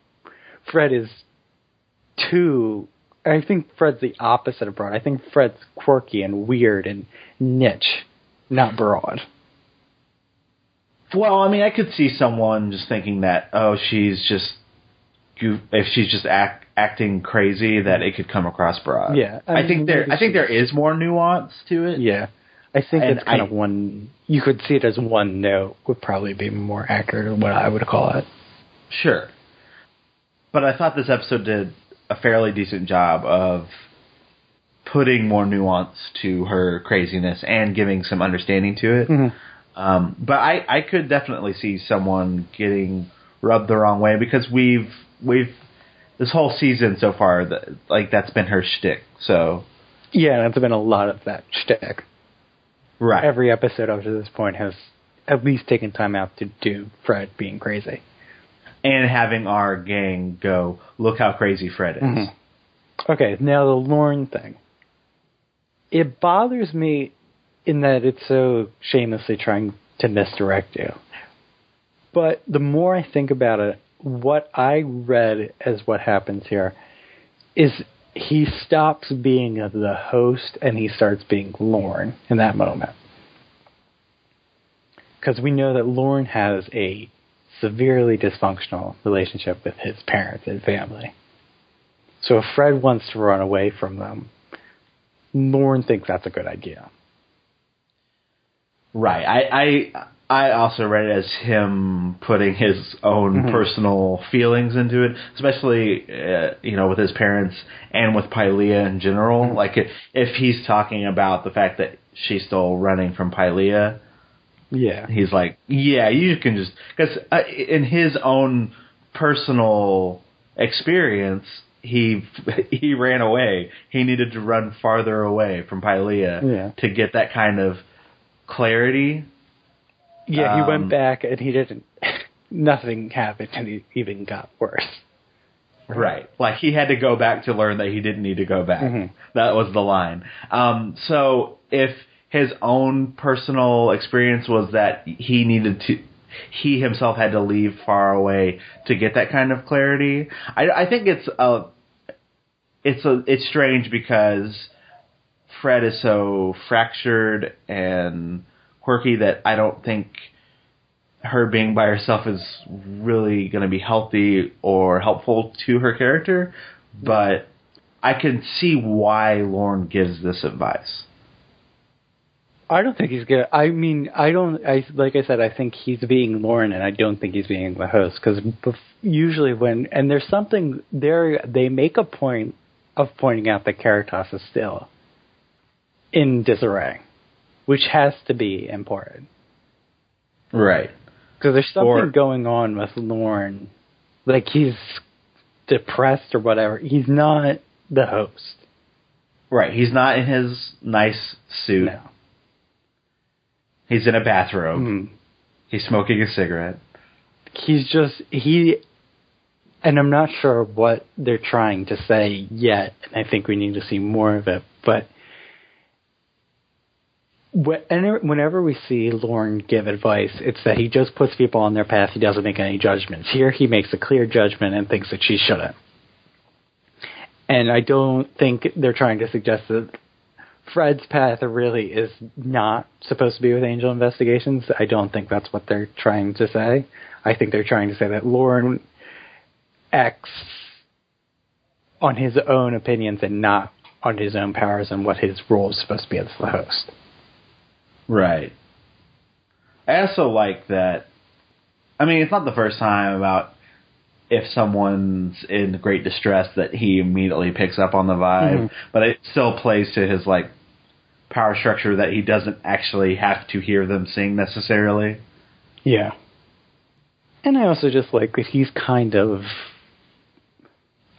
Fred is too. I think Fred's the opposite of broad. I think Fred's quirky and weird and niche, not broad. Well, I mean, I could see someone just thinking that, she's just, if she's just acting crazy, that it could come across broad. Yeah, I think there is more nuance to it. Yeah, I think it's kind of one. You could see it as one note would probably be more accurate than what I would call it. Sure, but I thought this episode did a fairly decent job of putting more nuance to her craziness and giving some understanding to it. But I could definitely see someone getting rubbed the wrong way because we've this whole season so far that's been her shtick. So yeah, it's been a lot of that shtick. Right. Every episode up to this point has at least taken time out to do Fred being crazy. And having our gang go, look how crazy Fred is. Okay, now the Lorne thing. It bothers me in that it's so shamelessly trying to misdirect you. But the more I think about it, what I read as what happens here is he stops being the host and he starts being Lorne in that moment. Because we know that Lorne has a severely dysfunctional relationship with his parents and family. So if Fred wants to run away from them, Lorne thinks that's a good idea. Right. I also read it as him putting his own personal feelings into it, especially with his parents and with Pylea in general. Like if he's talking about the fact that she's still running from Pylea. Yeah. He's like, yeah, you can just... Because in his own personal experience, he ran away. He needed to run farther away from Pylea to get that kind of clarity. Yeah, he went back and he didn't... Nothing happened and he even got worse. Right. Like, he had to go back to learn that he didn't need to go back. That was the line. So, if his own personal experience was that he himself had to leave far away to get that kind of clarity. I think it's strange because Fred is so fractured and quirky that I don't think her being by herself is really going to be healthy or helpful to her character. But I can see why Lorne gives this advice. I don't think he's good. I mean, like I said, I think he's being Lorne, and I don't think he's being the host. Because usually and there's something there, they make a point of pointing out that Caritas is still in disarray, which has to be important. Right. Because there's something going on with Lorne. Like, he's depressed or whatever. He's not the host. Right. He's not in his nice suit. No. He's in a bathrobe. He's smoking a cigarette. And I'm not sure what they're trying to say yet, and I think we need to see more of it, but whenever we see Lorne give advice, it's that he just puts people on their path. He doesn't make any judgments. Here, he makes a clear judgment and thinks that she shouldn't. And I don't think they're trying to suggest that Fred's path really is not supposed to be with Angel Investigations. I don't think that's what they're trying to say. I think they're trying to say that Lorne acts on his own opinions and not on his own powers and what his role is supposed to be as the host. Right. I also like that. I mean, it's not the first time about if someone's in great distress that he immediately picks up on the vibe, but it still plays to his like power structure that he doesn't actually have to hear them sing necessarily. Yeah. And I also just like that he's kind of...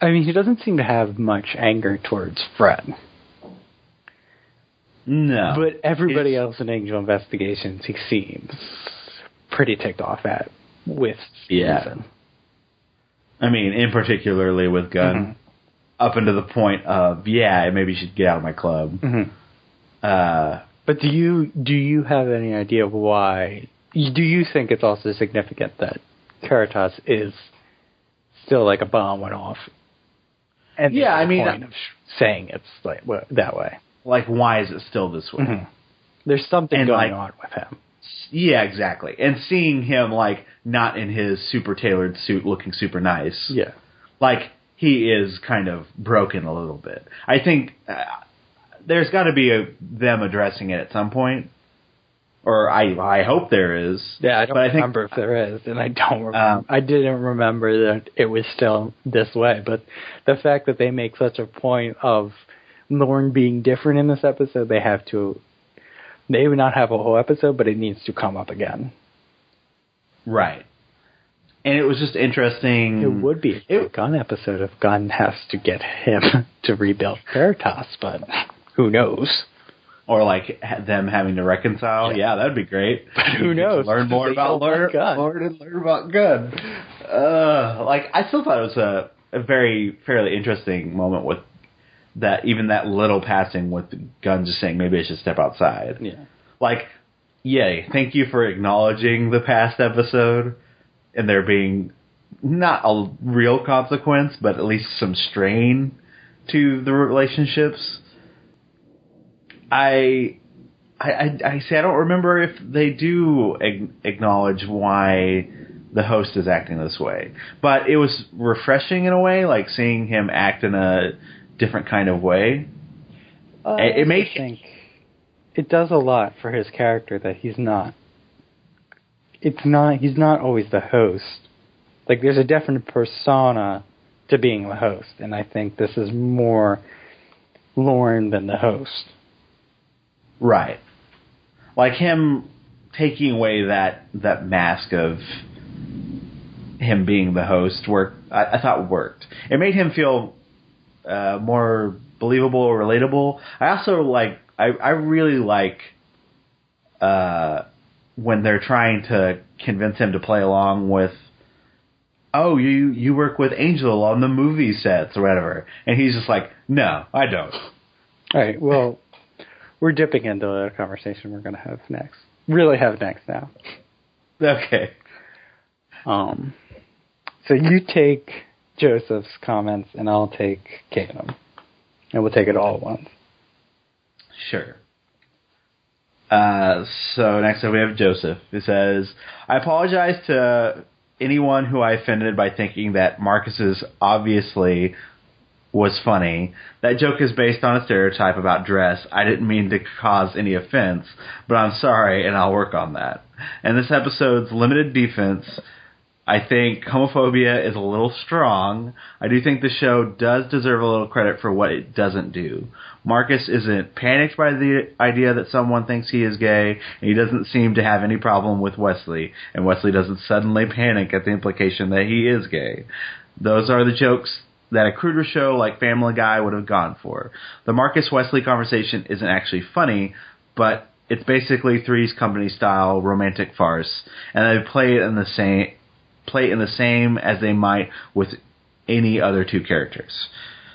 I mean, he doesn't seem to have much anger towards Fred. No. But everybody else in Angel Investigations, he seems pretty ticked off at with reason. I mean, in particularly with Gunn, up into the point of, maybe you should get out of my club. But do you have any idea why? Do you think it's also significant that Caritas is still like a bomb went off? And I mean, point of saying it's like that way. Like, why is it still this way? There's something going on with him. Yeah, exactly. And seeing him, like, not in his super tailored suit looking super nice. Yeah. Like, he is kind of broken a little bit. I think there's got to be them addressing it at some point. Or I hope there is. Yeah, I don't remember if there is. And I don't remember. I didn't remember that it was still this way. But the fact that they make such a point of Lorne being different in this episode, they have to... They would not have a whole episode, but it needs to come up again. Right. And it was just interesting. It would be a Gunn episode if Gunn has to get him to rebuild Caritas, but who knows? Or like them having to reconcile. Yeah, that'd be great. But who knows? Learn more about Lorne and learn about Gunn. Like, I still thought it was a fairly interesting moment with that, even that little passing with Gunn just saying, maybe I should step outside. Yeah. Like, yay, thank you for acknowledging the past episode and there being not a real consequence, but at least some strain to the relationships. I say I don't remember if they do acknowledge why the host is acting this way. But it was refreshing in a way, like seeing him act in a different kind of way. I think it does a lot for his character that he's not always the host. Like, there's a definite persona to being the host, and I think this is more Lorne than the host. Right. Like him taking away that mask of him being the host I thought worked. It made him feel more believable or relatable. I also I really like when they're trying to convince him to play along with, oh, you work with Angel on the movie sets or whatever. And he's just like, no, I don't. All right, well, we're dipping into the conversation we're going to have next. Really have next now. Okay. So you take Joseph's comments, and I'll take Katem. And we'll take it all at once. Sure. So next up we have Joseph. He says, I apologize to anyone who I offended by thinking that Marcus's obviously was funny. That joke is based on a stereotype about dress. I didn't mean to cause any offense, but I'm sorry, and I'll work on that. And this episode's limited defense, I think homophobia is a little strong. I do think the show does deserve a little credit for what it doesn't do. Marcus isn't panicked by the idea that someone thinks he is gay, and he doesn't seem to have any problem with Wesley, and Wesley doesn't suddenly panic at the implication that he is gay. Those are the jokes that a cruder show like Family Guy would have gone for. The Marcus-Wesley conversation isn't actually funny, but it's basically Three's Company style romantic farce, and they play it in the same as they might with any other two characters.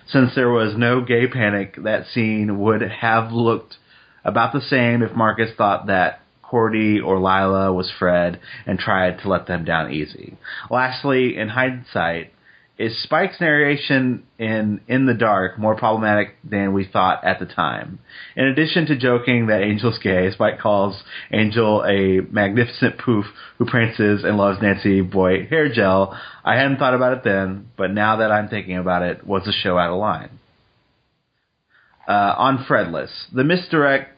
Since there was no gay panic, that scene would have looked About the same if Marcus thought that Cordy or Lila was Fred and tried to let them down easy. Lastly, in hindsight, is Spike's narration in the Dark more problematic than we thought at the time? In addition to joking that Angel's gay, Spike calls Angel a magnificent poof who prances and loves Nancy Boy hair gel. I hadn't thought about it then, but now that I'm thinking about it, was the show out of line? On Fredless, the misdirect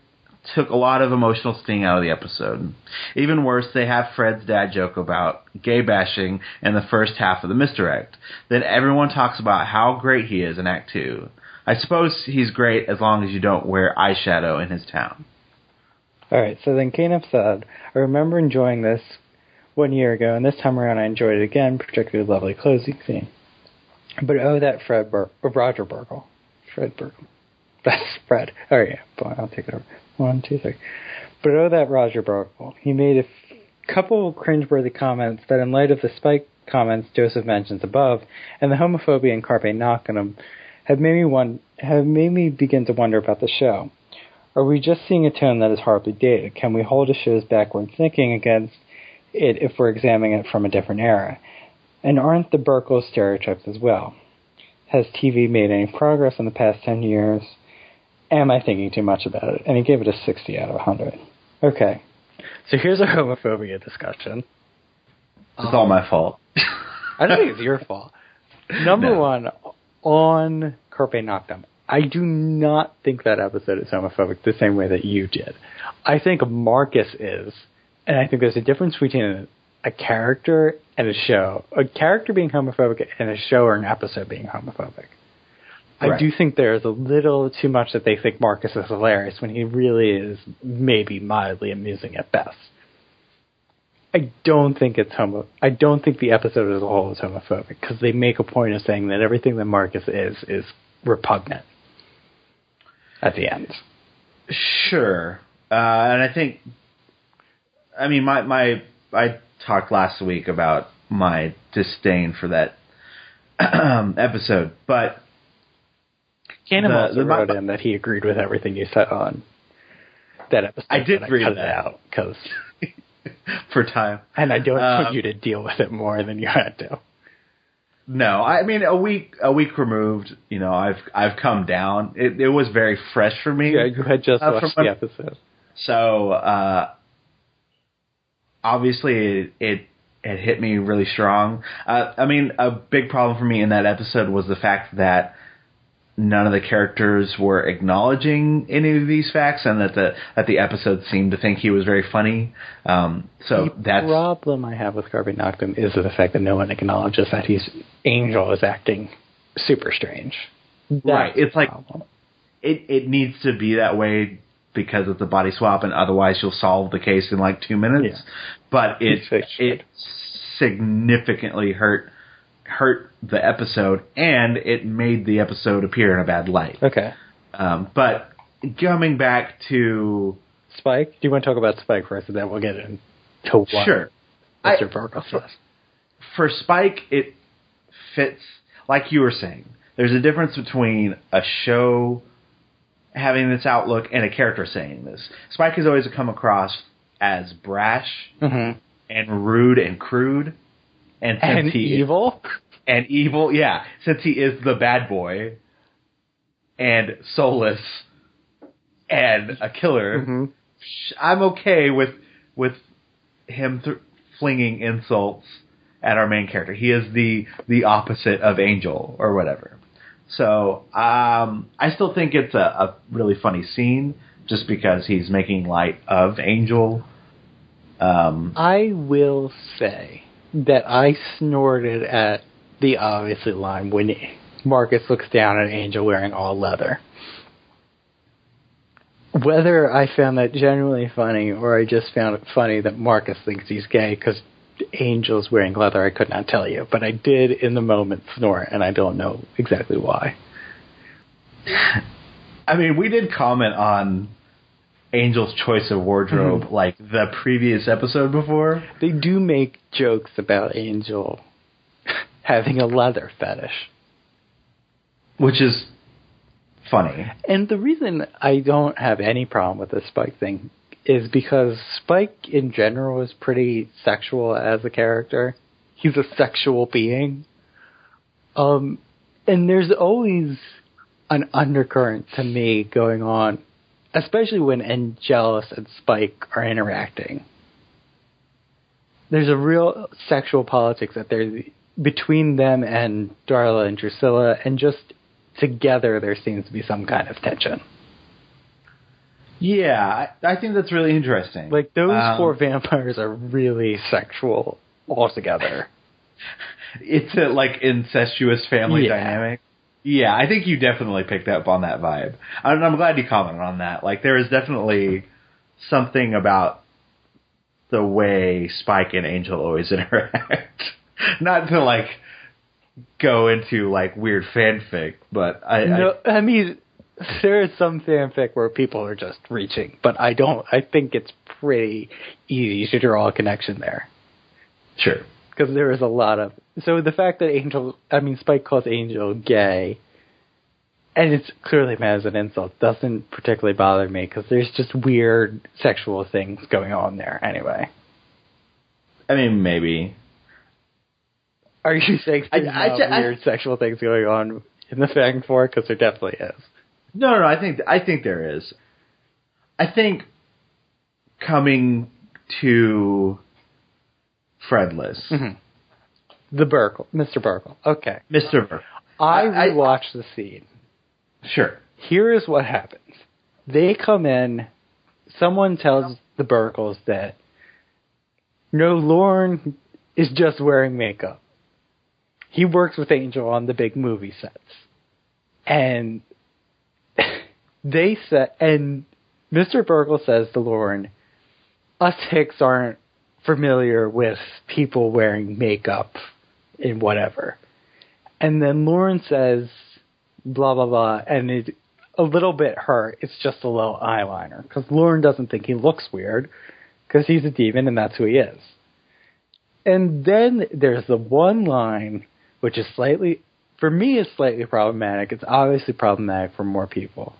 took a lot of emotional sting out of the episode. Even worse, they have Fred's dad joke about gay bashing in the first half of the misdirect. Then everyone talks about how great he is in Act 2. I suppose he's great as long as you don't wear eyeshadow in his town. Alright, so then Caleb said, I remember enjoying this 1 year ago, and this time around I enjoyed it again, particularly the lovely closing scene. But oh, that Roger Burgle. Fred Burgle. That's Fred. Oh yeah, I'll take it over. 1, 2, 3. But oh, that Roger Burgle. He made a couple of cringeworthy comments that, in light of the Spike comments Joseph mentions above, and the homophobia and Carpe Noctem, have made me begin to wonder about the show. Are we just seeing a tone that is horribly dated? Can we hold a show's backward thinking against it if we're examining it from a different era? And aren't the Burgle stereotypes as well? Has TV made any progress in the past 10 years? Am I thinking too much about it? And he gave it a 60 out of 100. Okay. So here's a homophobia discussion. It's all my fault. I don't think it's your fault. Number one, on Carpe Noctem, I do not think that episode is homophobic the same way that you did. I think Marcus is. And I think there's a difference between a character and a show. A character being homophobic and a show or an episode being homophobic. I Right. do think there's a little too much that they think Marcus is hilarious when he really is maybe mildly amusing at best. I don't think the episode as a whole is homophobic because they make a point of saying that everything that Marcus is repugnant at the end. Sure. And I think, I mean, I talked last week about my disdain for that episode, but Cannon also wrote in that he agreed with everything you said on that episode. I did read cut that it out because for time, and I don't want you to deal with it more than you had to. No, I mean a week removed. You know, I've come down. It was very fresh for me. Yeah, you had just watched the episode, so obviously it hit me really strong. I mean, a big problem for me in that episode was the fact that none of the characters were acknowledging any of these facts, and that the episode seemed to think he was very funny. So that's the problem I have with Carpe Noctem is the fact that no one acknowledges that Angel is acting super strange. Right. It's like it needs to be that way because it's a body swap, and otherwise you'll solve the case in like 2 minutes. Yeah. But it significantly hurt the episode, and it made the episode appear in a bad light. Okay. But coming back to Spike, do you want to talk about Spike first, and then we'll get into what sure. Mr. Burgle says? For Spike, it fits, like you were saying. There's a difference between a show having this outlook and a character saying this. Spike has always come across as brash and rude and crude. And evil? And evil, yeah. Since he is the bad boy and soulless and a killer, I'm okay with him flinging insults at our main character. He is the opposite of Angel or whatever. So I still think it's a really funny scene just because he's making light of Angel. I will say that I snorted at the obviously line when Marcus looks down at Angel wearing all leather. Whether I found that genuinely funny or I just found it funny that Marcus thinks he's gay because Angel's wearing leather, I could not tell you. But I did in the moment snort, and I don't know exactly why. I mean, we did comment on Angel's choice of wardrobe like the previous episode before. They do make jokes about Angel having a leather fetish. Which is funny. And the reason I don't have any problem with the Spike thing is because Spike in general is pretty sexual as a character. He's a sexual being. And there's always an undercurrent to me going on, especially when Angelus and Spike are interacting. There's a real sexual politics that there's between them and Darla and Drusilla, and just together there seems to be some kind of tension. Yeah, I think that's really interesting. Like, those four vampires are really sexual altogether. It's a, like, incestuous family dynamic. Yeah, I think you definitely picked up on that vibe. I'm glad you commented on that. Like, there is definitely something about the way Spike and Angel always interact. Not to, like, go into, like, weird fanfic, but I mean, there is some fanfic where people are just reaching, but I think it's pretty easy to draw a connection there. Sure. Because there is a lot of... So the fact that Spike calls Angel gay, and it's clearly meant as an insult, doesn't particularly bother me, because there's just weird sexual things going on there anyway. I mean, maybe. Are you saying there's weird sexual things going on in the Fang Four? Because there definitely is. No, I think there is. I think coming to Fredless. Mm-hmm. Mr. Burkle. Okay. Mr. Burkle. I rewatched the scene. Sure. Here is what happens. They come in, someone tells the Burkles that, no, Lorne is just wearing makeup. He works with Angel on the big movie sets. And and Mr. Burkle says to Lorne, us Hicks aren't familiar with people wearing makeup and whatever. And then Lorne says, blah, blah, blah, and it's a little bit hurt. It's just a little eyeliner. Because Lorne doesn't think he looks weird, because he's a demon and that's who he is. And then there's the one line, which is slightly problematic. It's obviously problematic for more people.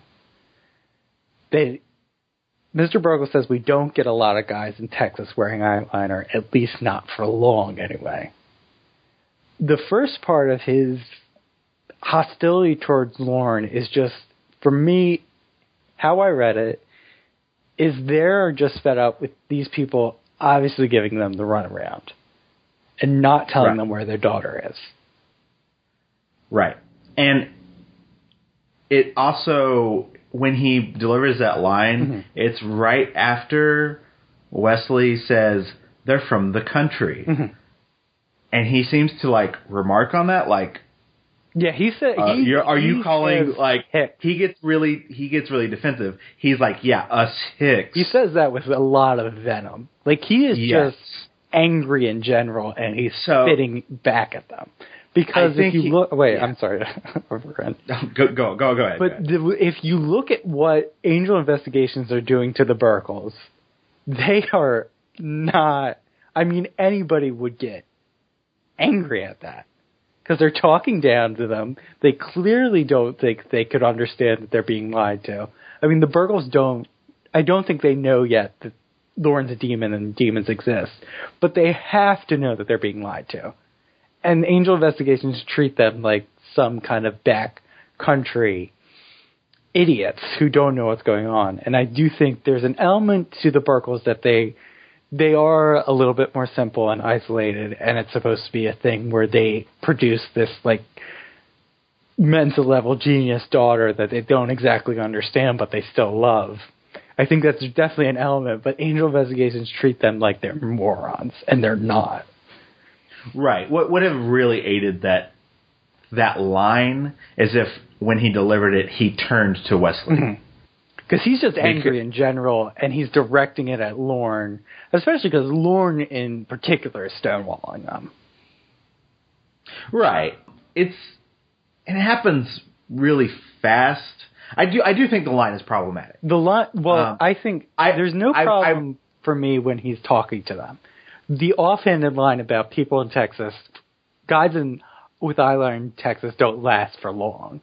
Mr. Burgle says we don't get a lot of guys in Texas wearing eyeliner, at least not for long anyway. The first part of his hostility towards Lorne is just, for me, how I read it, is they're just fed up with these people obviously giving them the runaround and not telling them where their daughter is. Right. And it also, when he delivers that line, it's right after Wesley says, they're from the country. Mm-hmm. And he seems to, like, remark on that, like... Yeah, he said... are you calling, like... Hicks. He gets really defensive. He's like, yeah, us Hicks. He says that with a lot of venom. Like, he is just angry in general, and he's spitting back at them. Because if you look... Wait, I'm sorry. Go ahead. But if you look at what Angel Investigations are doing to the Burkles, they are not... I mean, anybody would get angry at that. Because they're talking down to them. They clearly don't think they could understand that they're being lied to. I mean, the Burkles don't... I don't think they know yet that Lorne's a demon and demons exist. But they have to know that they're being lied to. And Angel Investigations treat them like some kind of back country idiots who don't know what's going on. And I do think there's an element to the Burkles that they are a little bit more simple and isolated, and it's supposed to be a thing where they produce this, like, mental level genius daughter that they don't exactly understand, but they still love. I think that's definitely an element, but Angel Investigations treat them like they're morons, and they're not. Right. What would have really aided that line is if, when he delivered it, he turned to Wesley. Because he's just angry in general, and he's directing it at Lorne, especially because Lorne in particular is stonewalling them. Right. It happens really fast. I do think the line is problematic. The line, I think there's no problem for me when he's talking to them. The offhanded line about people in Texas, guys with eyeliner in Texas don't last for long,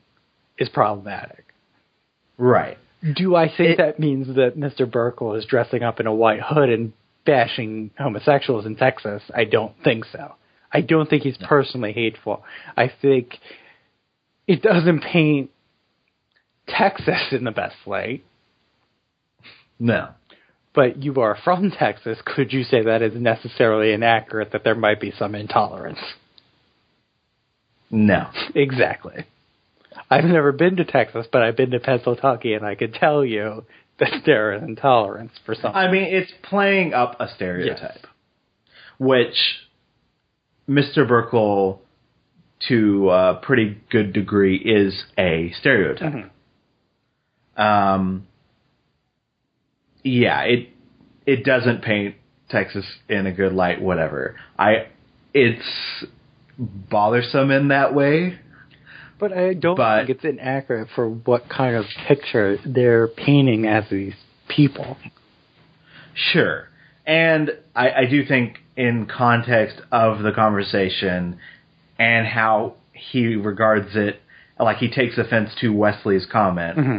is problematic. Right. Do I think that means that Mr. Burkle is dressing up in a white hood and bashing homosexuals in Texas? I don't think so. I don't think he's personally hateful. I think it doesn't paint Texas in the best light. No. But you are from Texas. Could you say that is necessarily inaccurate, that there might be some intolerance? No. Exactly. I've never been to Texas, but I've been to Pennsylvania, and I can tell you that there is intolerance for something. I mean, it's playing up a stereotype, yes. Which Mr. Burkle, to a pretty good degree, is a stereotype. Mm-hmm. Yeah, it doesn't paint Texas in a good light, whatever. It's bothersome in that way. But I don't think it's inaccurate for what kind of picture they're painting as these people. Sure. And I do think in context of the conversation and how he regards it, like he takes offense to Wesley's comment, mm-hmm.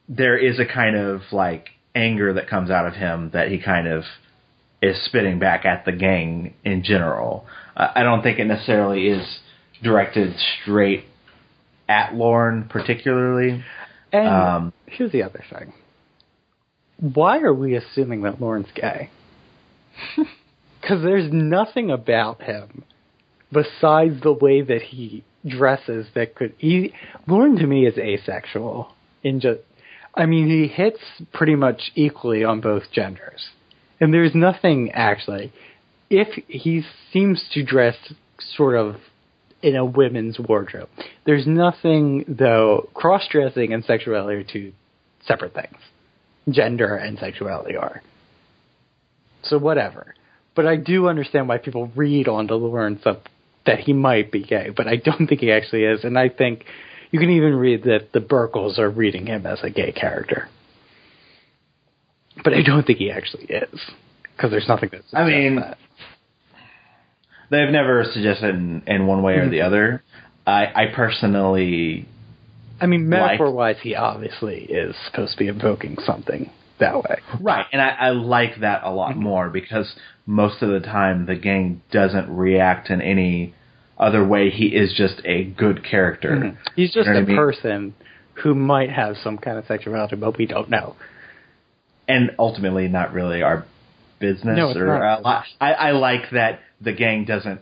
there is a kind of like anger that comes out of him that he kind of is spitting back at the gang in general. I don't think it necessarily is directed straight at Lauren particularly. And here's the other thing. Why are we assuming that Lauren's gay? Because there's nothing about him besides the way that he dresses that could... Lauren to me is asexual. He hits pretty much equally on both genders. And there's nothing actually... If he seems to dress sort of in a women's wardrobe. There's nothing, though, cross-dressing and sexuality are two separate things. Gender and sexuality are. So whatever. But I do understand why people read onto Lawrence that he might be gay, but I don't think he actually is. And I think you can even read that the Burkles are reading him as a gay character. But I don't think he actually is. Because there's nothing that suggests that. They've never suggested in one way or the other. I personally... metaphor-wise, he obviously is supposed to be invoking something that way. Right, and I like that a lot more because most of the time the gang doesn't react in any other way. He is just a good character. Mm-hmm. He's just a person who might have some kind of sexuality, but we don't know. And ultimately not really our business. No, it's not. I like that the gang doesn't,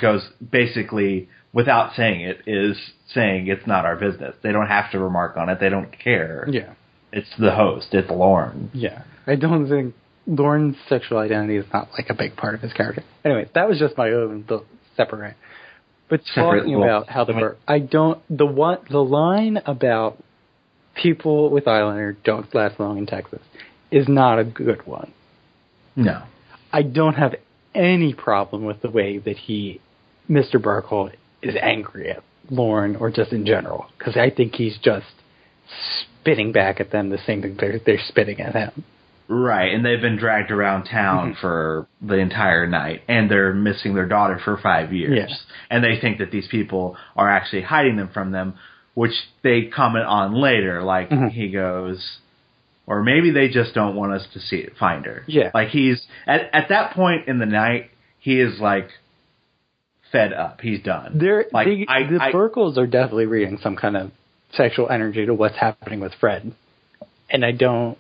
goes basically, without saying it, is saying it's not our business. They don't have to remark on it. They don't care. Yeah. It's the host. It's Lauren. Yeah. I don't think Lauren's sexual identity is not, a big part of his character. Anyway, that was just my own separate rant. But talking about how the line about people with eyeliner don't last long in Texas is not a good one. No. I don't have any problem with the way that Mr. Burkle, is angry at Lauren or just in general. Because I think he's just spitting back at them the same thing they're spitting at him. Right, and they've been dragged around town for the entire night, and they're missing their daughter for 5 years. Yeah. And they think that these people are actually hiding them from them, which they comment on later. He goes... Or maybe they just don't want us to find her. Yeah. He's... At that point in the night, he is, fed up. He's done. The Burkles are definitely reading some kind of sexual energy to what's happening with Fred. And I don't...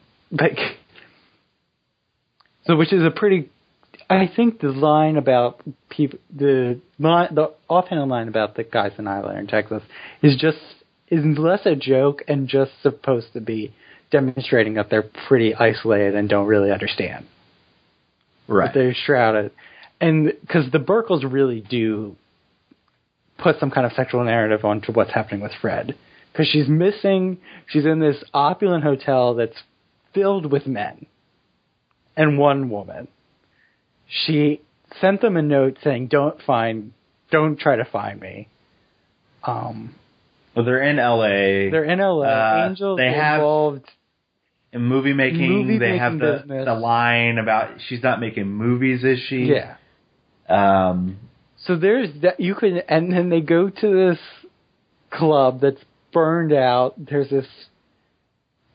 So, which is a pretty... I think the line about people... The offhand line about the guys in eyeliner in Texas is less a joke and just supposed to be demonstrating that they're pretty isolated and don't really understand. Right. But they're shrouded. And because the Burkles really do put some kind of sexual narrative onto what's happening with Fred. Because she's in this opulent hotel that's filled with men and one woman. She sent them a note saying, don't try to find me. Well, they're in L.A. Angel involved in movie making. They have the line about she's not making movies, is she? Yeah. So there's that and then they go to this club that's burned out. There's this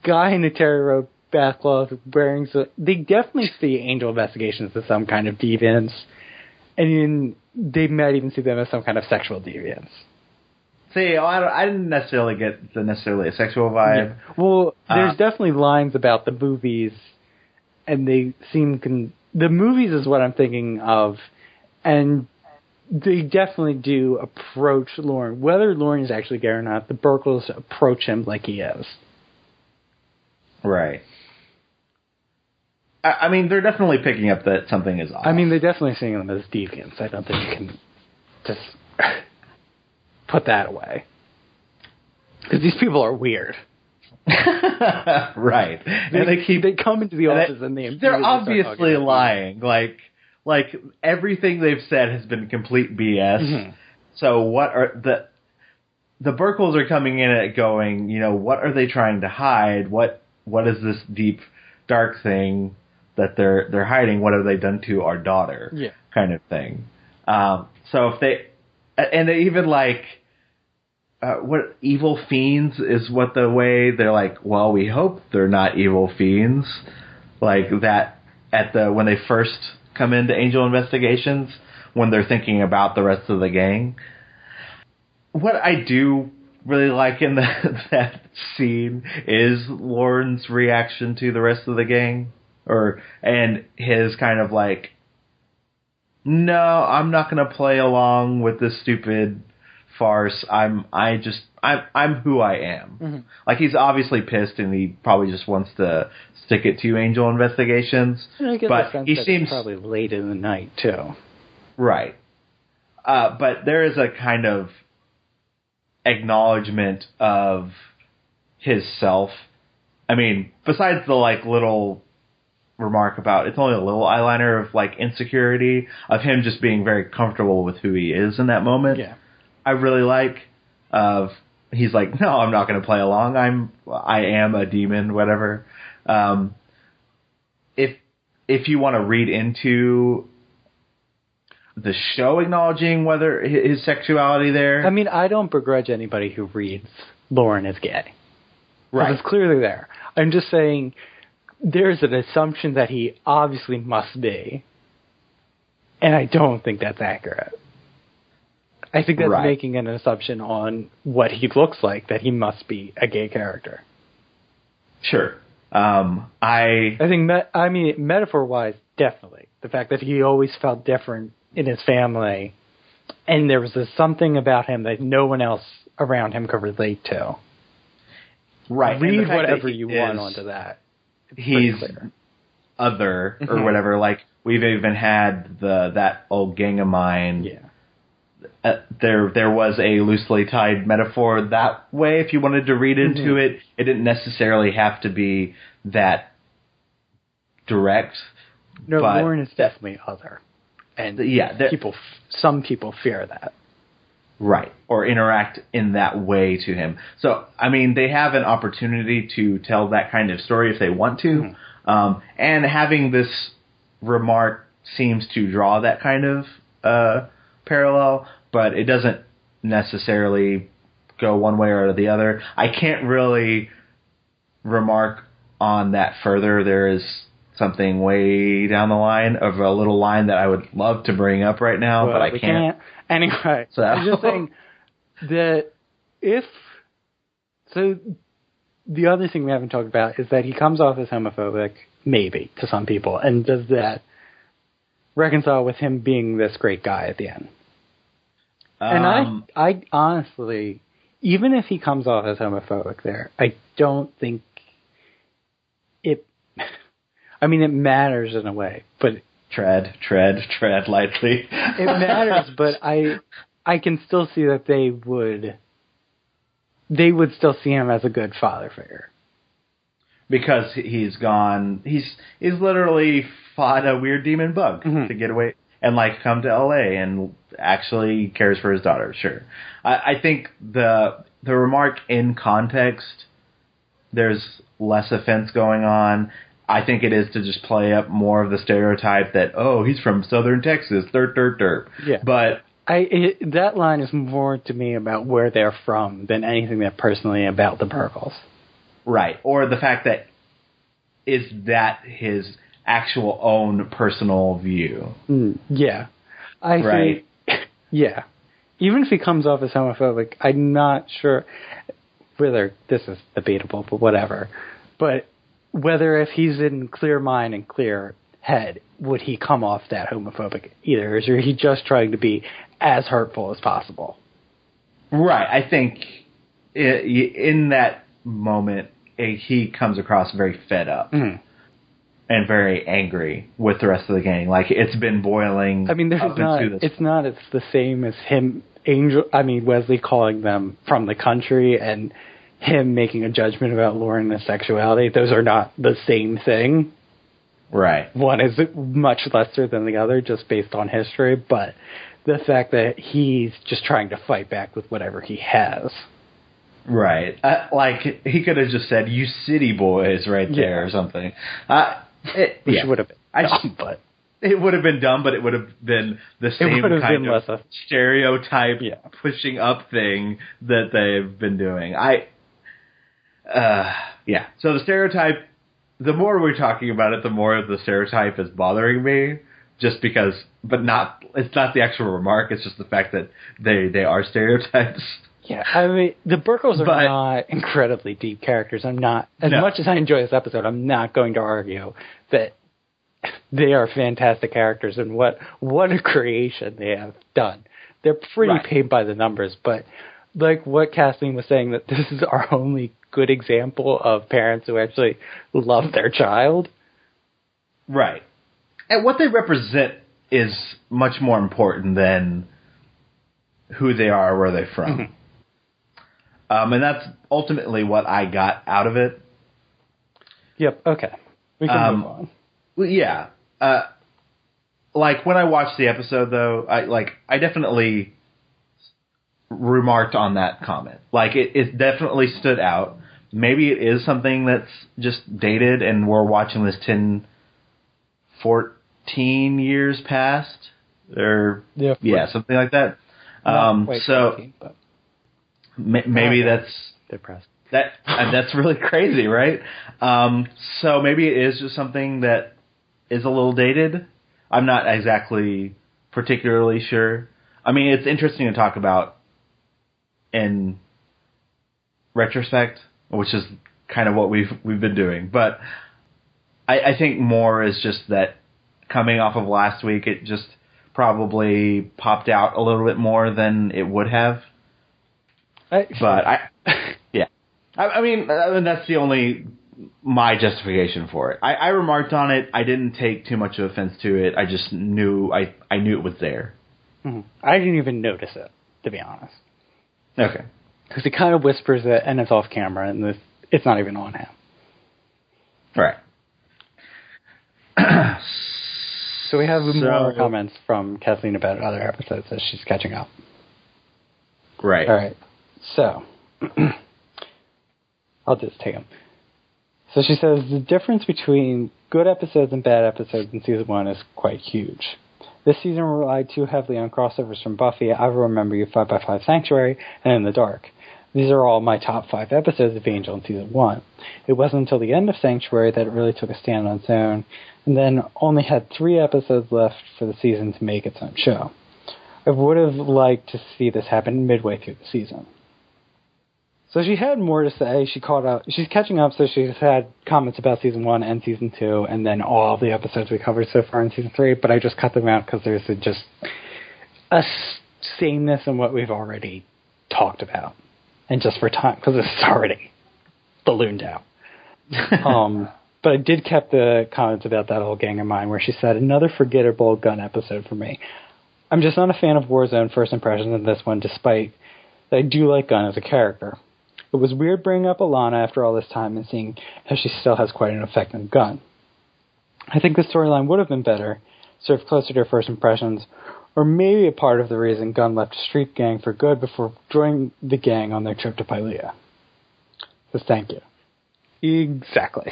guy in a Terry Road backcloth wearing... They definitely see Angel Investigations as some kind of deviance. And they might even see them as some kind of sexual deviance. See, I didn't necessarily get necessarily a sexual vibe. Yeah. Well, there's definitely lines about the movies, and they seem... the movies is what I'm thinking of, and they definitely do approach Lauren. Whether Lauren is actually gay or not, the Burkles approach him like he is. Right. I mean, they're definitely picking up that something is off. I mean, they're definitely seeing them as deviants. I don't think you can just put that away. Because these people are weird. Right. They come into the office and they're obviously lying. Like everything they've said has been complete BS. Mm-hmm. So what are the Burkles are coming in at going, what are they trying to hide? What is this deep dark thing that they're hiding? What have they done to our daughter? Yeah. Kind of thing. So if they even like what evil fiends is what the way they're like, well, we hope they're not evil fiends, like that when they first come into Angel Investigations, when they're thinking about the rest of the gang. What I do really like in that scene is Lauren's reaction to the rest of the gang, and his kind of like, no, I'm not going to play along with this stupid farce. I'm who I am. Mm-hmm. Like, he's obviously pissed and he probably just wants to stick it to Angel Investigations. I get but the sense he that seems it's probably late in the night too. Right. But there is a kind of acknowledgement of his self. I mean, besides the like little remark about it's only a little eyeliner of like insecurity of him just being very comfortable with who he is in that moment. Yeah. I really like he's like, no, I'm not going to play along. I am a demon, whatever. If you want to read into the show acknowledging whether his sexuality there. I mean, I don't begrudge anybody who reads Lauren as gay. Right. It's clearly there. I'm just saying there's an assumption that he obviously must be. And I don't think that's accurate. I think that's making an assumption on what he looks like, that he must be a gay character. Sure. I think, metaphor-wise, definitely. The fact that he always felt different in his family, and there was something about him that no one else around him could relate to. Right. Read whatever you want onto that. He's other, or whatever. Like, we've even had that old Gang of Mine. Yeah. There was a loosely tied metaphor that way. If you wanted to read into it, it didn't necessarily have to be that direct. No, Lauren is definitely other, and some people fear that. Right, or interact in that way to him. So, I mean, they have an opportunity to tell that kind of story if they want to, and having this remark seems to draw that kind of parallel. But it doesn't necessarily go one way or the other. I can't really remark on that further. There is something way down the line of a little line that I would love to bring up right now, but I can't. Anyway, so. I'm just saying that the other thing we haven't talked about is that he comes off as homophobic, maybe, to some people, and does that reconcile with him being this great guy at the end? And I honestly, even if he comes off as homophobic there, I don't think it... I mean, it matters in a way, but... Tread lightly. It matters, but I can still see that they would still see him as a good father figure. Because he's literally fought a weird demon bug to get away... And come to LA and actually cares for his daughter. Sure, I think the remark in context, there's less offense going on. I think it is to just play up more of the stereotype that he's from Southern Texas, derp. Yeah, but That line is more to me about where they're from than anything that personally about the Burkles. Right. Or the fact that is that his actual own personal view. Yeah. I think, yeah. Even if he comes off as homophobic, I'm not sure whether this is debatable, but whatever. But whether if he's in clear mind and clear head, would he come off that homophobic either? Or is he just trying to be as hurtful as possible? Right. I think in that moment, he comes across very fed up and very angry with the rest of the gang. Like, it's been boiling. I mean, it's the same as him, Wesley calling them from the country and him making a judgment about Lauren and his sexuality. Those are not the same thing. Right. One is much lesser than the other just based on history, but the fact that he's just trying to fight back with whatever he has. Right. Like, he could have just said, "You city boys," right there or something. Which would have been dumb, but... It would have been dumb, but it would have been the same kind of stereotype pushing up thing that they've been doing. So the stereotype, the more we're talking about it, the more the stereotype is bothering me, just because, it's not the actual remark, it's just the fact that they are stereotypes. Yeah, I mean, the Burkles are not incredibly deep characters. Much as I enjoy this episode, I'm not going to argue that they are fantastic characters and what a creation they have done. They're pretty paid by the numbers, but like what Kathleen was saying, that this is our only good example of parents who actually love their child. Right. And what they represent is much more important than who they are or where they're from. Mm-hmm. And that's ultimately what I got out of it. Yep, okay. We can move on. Yeah. Like, when I watched the episode, though, I definitely remarked on that comment. Like, it definitely stood out. Maybe it is something that's just dated, and we're watching this 10, 14 years past. Or, something like that. 14, but... Maybe that's depressed. That's really crazy, right? So maybe it is just something that is a little dated. I'm not exactly particularly sure. I mean, it's interesting to talk about in retrospect, which is kind of what we've been doing. But I think more is just that coming off of last week, it just probably popped out a little bit more than it would have. I mean, that's the only my justification for it. I remarked on it. I didn't take too much of offense to it. I just knew I knew it was there. Mm-hmm. I didn't even notice it, to be honest. Okay. Because he kind of whispers it, and it's off camera, and it's not even on him. Right. So we have more comments from Kathleen about other episodes as she's catching up. Right. All right. So, I'll just take them. So she says, the difference between good episodes and bad episodes in Season 1 is quite huge. This season relied too heavily on crossovers from Buffy, I Will Remember You, 5x5 Sanctuary, and In the Dark. These are all my top 5 episodes of Angel in Season 1. It wasn't until the end of Sanctuary that it really took a stand on its own, and then only had 3 episodes left for the season to make its own show. I would have liked to see this happen midway through the season. So she had more to say. She's catching up, so she's had comments about Season 1 and Season 2, and then all the episodes we covered so far in Season 3, but I just cut them out because there's just a sameness in what we've already talked about. And just for time, because it's already ballooned out. But I did keep the comments about that old gang of mine, where she said, another forgettable gun episode for me. I'm just not a fan of Warzone first impressions in this one, despite that I do like Gunn as a character. It was weird bringing up Alana after all this time and seeing how she still has quite an effect on Gunn. I think the storyline would have been better, served closer to her first impressions, or maybe a part of the reason Gunn left Street Gang for good before joining the gang on their trip to Pylea. So thank you. Exactly.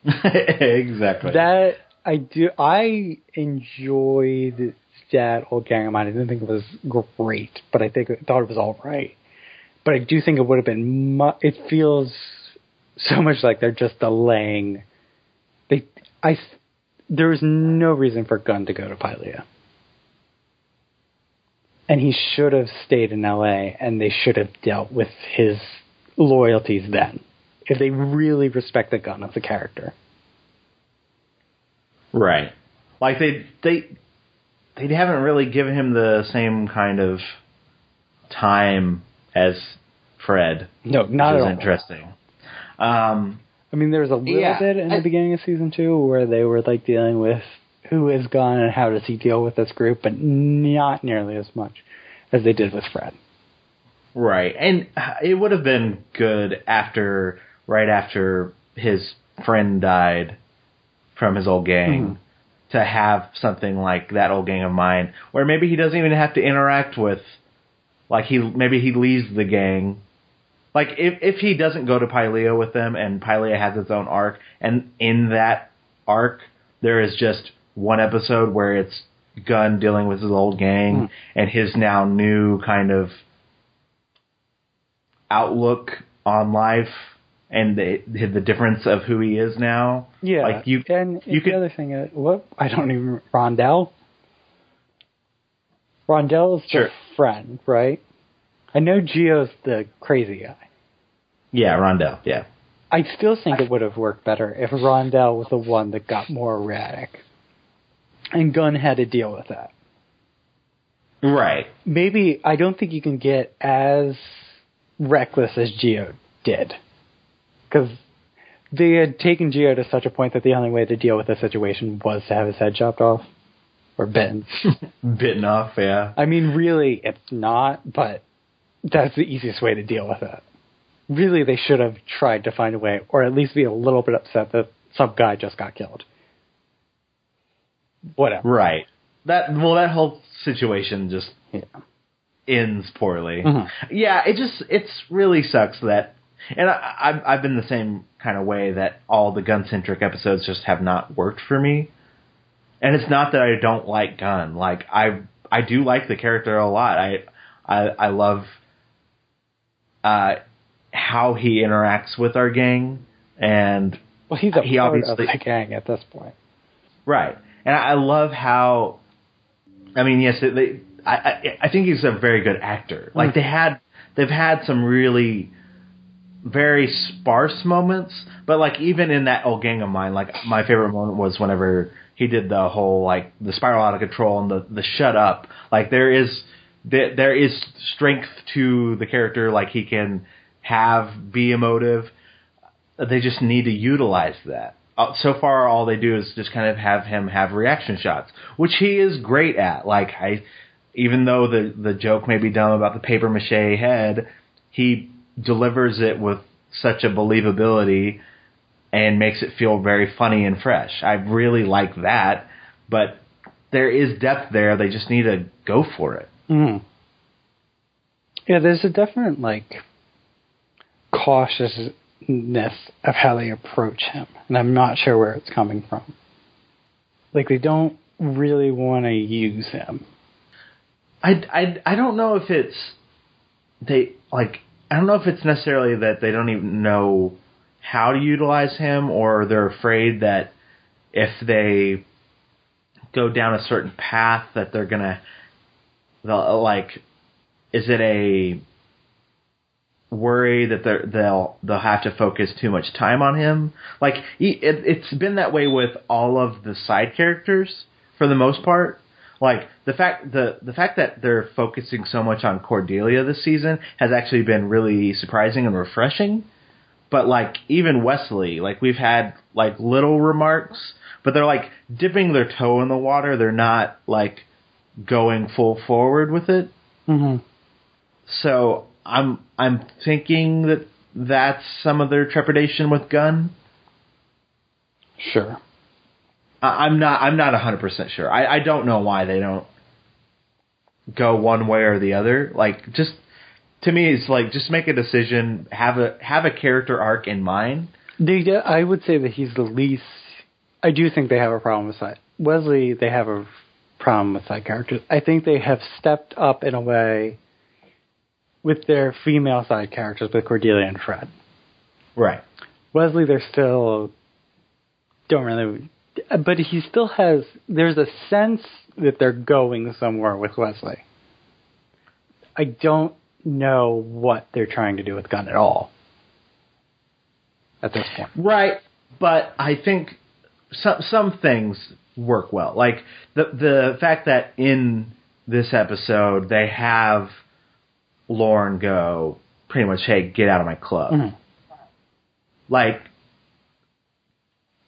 Exactly. That I do. I enjoyed that old gang of mine. I didn't think it was great, but I thought it was all right. But I do think it would have been. It feels so much like they're just delaying. There was no reason for Gunn to go to Pylea, and he should have stayed in LA, and they should have dealt with his loyalties then, if they really respect the Gunn as a character. Right. Like they haven't really given him the same kind of time as Fred. No, not at all. Interesting. I mean, there was a little bit in the beginning of season 2 where they were like dealing with who is Gunn and how does he deal with this group, but not nearly as much as they did with Fred. Right, and it would have been good right after his friend died from his old gang to have something like that old gang of mine, where maybe he doesn't even have to interact with, like maybe he leaves the gang. Like, if he doesn't go to Pylea with them and Pylea has its own arc, and in that arc there is just one episode where it's Gunn dealing with his old gang and his now new kind of outlook on life and the difference of who he is now. Yeah, like the other thing is, Rondell? Rondell is the friend, right? I know Gio's the crazy guy. Yeah, Rondell, yeah. I still think it would have worked better if Rondell was the one that got more erratic. And Gunn had to deal with that. Right. Maybe, I don't think you can get as reckless as Gio did. Because they had taken Gio to such a point that the only way to deal with the situation was to have his head chopped off. Or bitten. Bitten off, yeah. I mean, really, it's not, but that's the easiest way to deal with it. Really, they should have tried to find a way, or at least be a little bit upset that some guy just got killed. Whatever. Right. That whole situation just ends poorly. Yeah, it really sucks that, and I've been the same kind of way, that all the Gunn-centric episodes just have not worked for me. And it's not that I don't like Gunn. Like, I do like the character a lot. I love how he interacts with our gang, and he's a part of the gang at this point, right? And I love how, I mean, yes, I think he's a very good actor. Like they've had some really very sparse moments, but like even in that old gang of mine, like my favorite moment was whenever he did the whole like the spiral out of control and the shut up. Like there is strength to the character. Like he can be emotive. They just need to utilize that. So far, all they do is just kind of have him have reaction shots, which he is great at. Like even though the joke may be dumb about the paper mache head, he delivers it with such a believability and makes it feel very funny and fresh. I really like that, but there is depth there. They just need to go for it. Yeah, there's a definite cautiousness of how they approach him, and I'm not sure where it's coming from. Like, they don't really want to use him. I don't know if it's I don't know if it's necessarily that they don't even know how to utilize him, or they're afraid that if they go down a certain path that is it a worry that they'll have to focus too much time on him? Like it's been that way with all of the side characters for the most part. Like the fact that they're focusing so much on Cordelia this season has actually been really surprising and refreshing. But like even Wesley, like we've had like little remarks, but they're like dipping their toe in the water. They're not like going full forward with it. So I'm thinking that's some of their trepidation with Gunn. Sure. I'm not 100% sure. I don't know why they don't go one way or the other. Like, just to me, it's like just make a decision, have a character arc in mind. I would say that he's the least. I do think they have a problem with that. Wesley, they have a problem with side characters. I think they have stepped up in a way with their female side characters with Cordelia and Fred. Right. Wesley, they're still don't really, but he still has. There's a sense that they're going somewhere with Wesley. I don't know what they're trying to do with Gunn at all at this point. Right, but I think some things work well. Like the fact that in this episode they have Lauren go pretty much, hey, get out of my club. Mm-hmm. Like,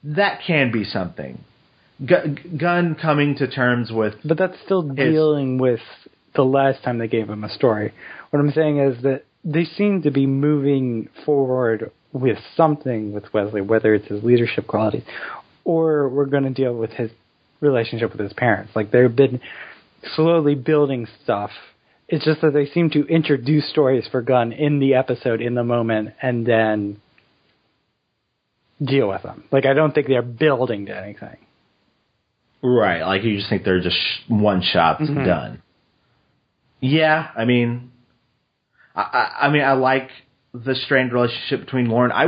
that can be something. Gunn coming to terms with... But that's still dealing with the last time they gave him a story. What I'm saying is that they seem to be moving forward with something with Wesley, whether it's his leadership qualities or we're going to deal with his relationship with his parents. Like, they've been slowly building stuff. It's just that they seem to introduce stories for Gunn in the episode, in the moment, and then deal with them. Like, I don't think they're building to anything. Right, like you just think they're just one shots done. Yeah, I mean, I like the strained relationship between Lauren. I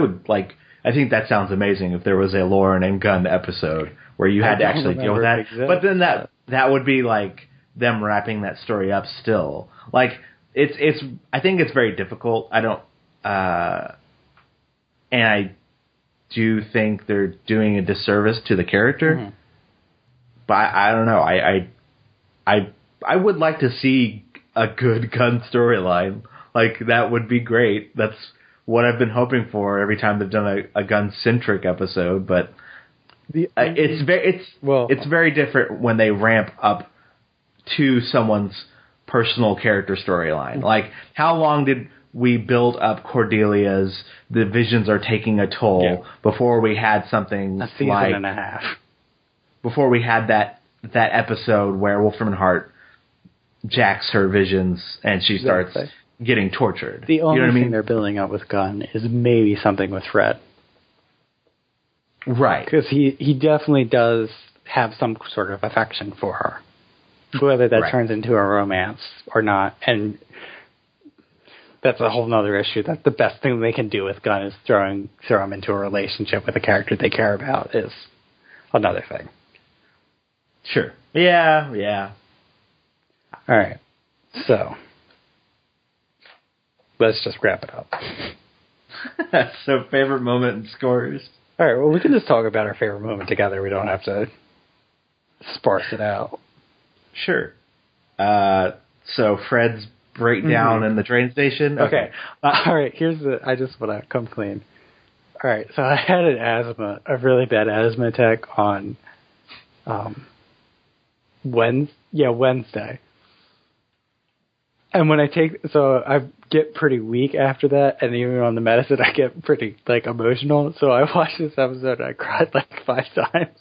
think that sounds amazing if there was a Lauren and Gunn episode where you had to actually deal with that. Exists. But then that would be like them wrapping that story up still. Like, it's I think it's very difficult. I don't, and I do think they're doing a disservice to the character. Mm-hmm. But I don't know. I would like to see a good Gunn storyline. Like, that would be great. That's what I've been hoping for every time they've done a Gunn-centric episode. But it's very different when they ramp up to someone's personal character storyline. Mm-hmm. Like, how long did we build up Cordelia's the visions are taking a toll before we had something a season and a half? Before we had that episode where Wolfram Hart jacks her visions and she starts getting tortured. The only thing they're building up with Gunn is maybe something with Fred. Right. Because he definitely does have some sort of affection for her. Whether that turns into a romance or not. And that's a whole other issue. That's the best thing they can do with Gunn is throw him into a relationship with a character they care about is another thing. Sure. Yeah. All right. So, let's just wrap it up. So, favorite moment and scores. All right. Well, we can just talk about our favorite moment together. We don't have to sparse it out. Sure. So, Fred's breakdown in the train station. Okay. All right. I just want to come clean. All right. So, I had a really bad asthma attack on Wednesday. And when I get pretty weak after that, and even on the medicine, I get pretty, emotional. So I watched this episode and I cried 5 times.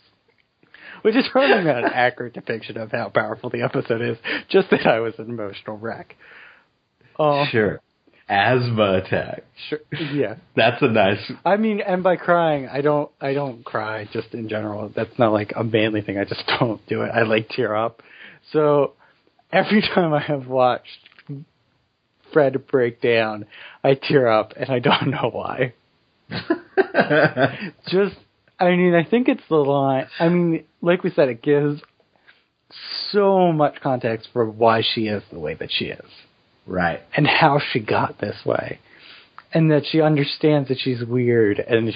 Which is probably not an accurate depiction of how powerful the episode is, just that I was an emotional wreck. Sure. Asthma attack. Sure. Yeah. That's a nice... I mean, and by crying, I don't cry just in general. That's not a manly thing. I just don't do it. I tear up. So every time I have watched Fred break down, I tear up and I don't know why. I think it's the line. I mean, like we said, it gives so much context for why she is the way that she is. Right. And how she got this way. And that she understands that she's weird. And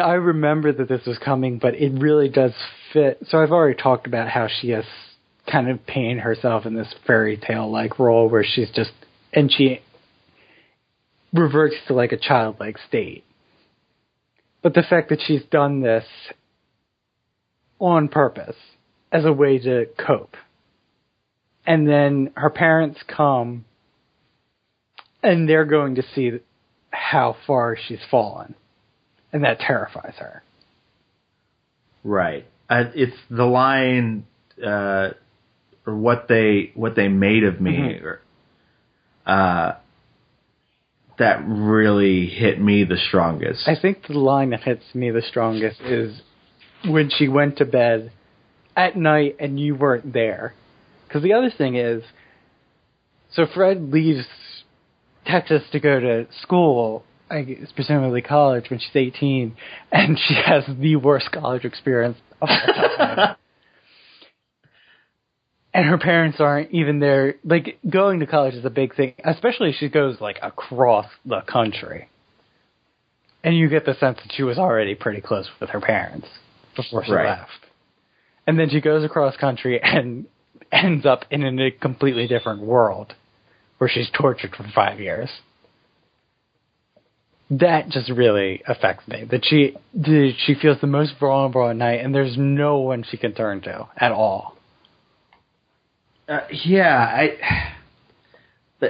I remember that this was coming, but it really does fit. So I've already talked about how she has kind of painted herself in this fairy tale-like role where she's just, and she reverts to a childlike state. But the fact that she's done this on purpose as a way to cope. And then her parents come, and they're going to see how far she's fallen. And that terrifies her. Right. It's the line, or what they made of me, that really hit me the strongest. I think the line that hits me the strongest is when she went to bed at night and you weren't there. Because the other thing is, so Fred leaves Texas to go to school, I guess, presumably college, when she's 18, and she has the worst college experience of all time. And her parents aren't even there. Like, going to college is a big thing, especially if she goes, like, across the country. And you get the sense that she was already pretty close with her parents before she left. And then she goes across country and ends up in a completely different world where she's tortured for 5 years. That just really affects me. That she feels the most vulnerable at night, and there's no one she can turn to at all. They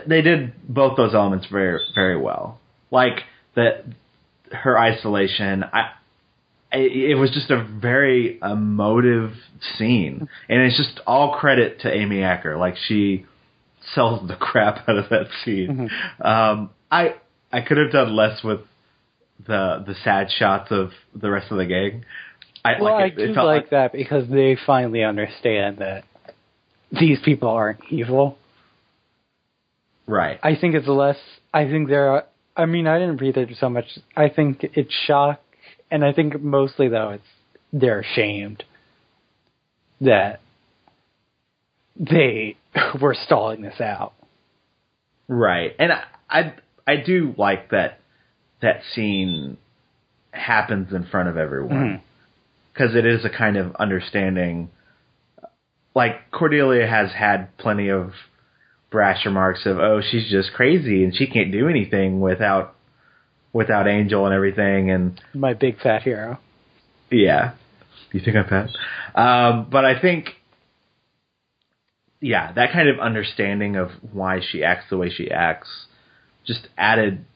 did both those elements very, very well. Like her isolation. It was just a very emotive scene, and it's just all credit to Amy Acker. Like, she sells the crap out of that scene. Mm-hmm. I could have done less with the sad shots of the rest of the gang. I do like that because they finally understand that these people aren't evil. Right. I think it's less. I think I didn't read it so much. I think it's shock, and I think mostly though they're ashamed that they were stalling this out. Right, and I do like that scene happens in front of everyone because it is a kind of understanding. Like, Cordelia has had plenty of brash remarks of, oh, she's just crazy and she can't do anything without Angel and everything. And my big fat hero. Yeah. You think I'm fat? But I think, that kind of understanding of why she acts the way she acts just added,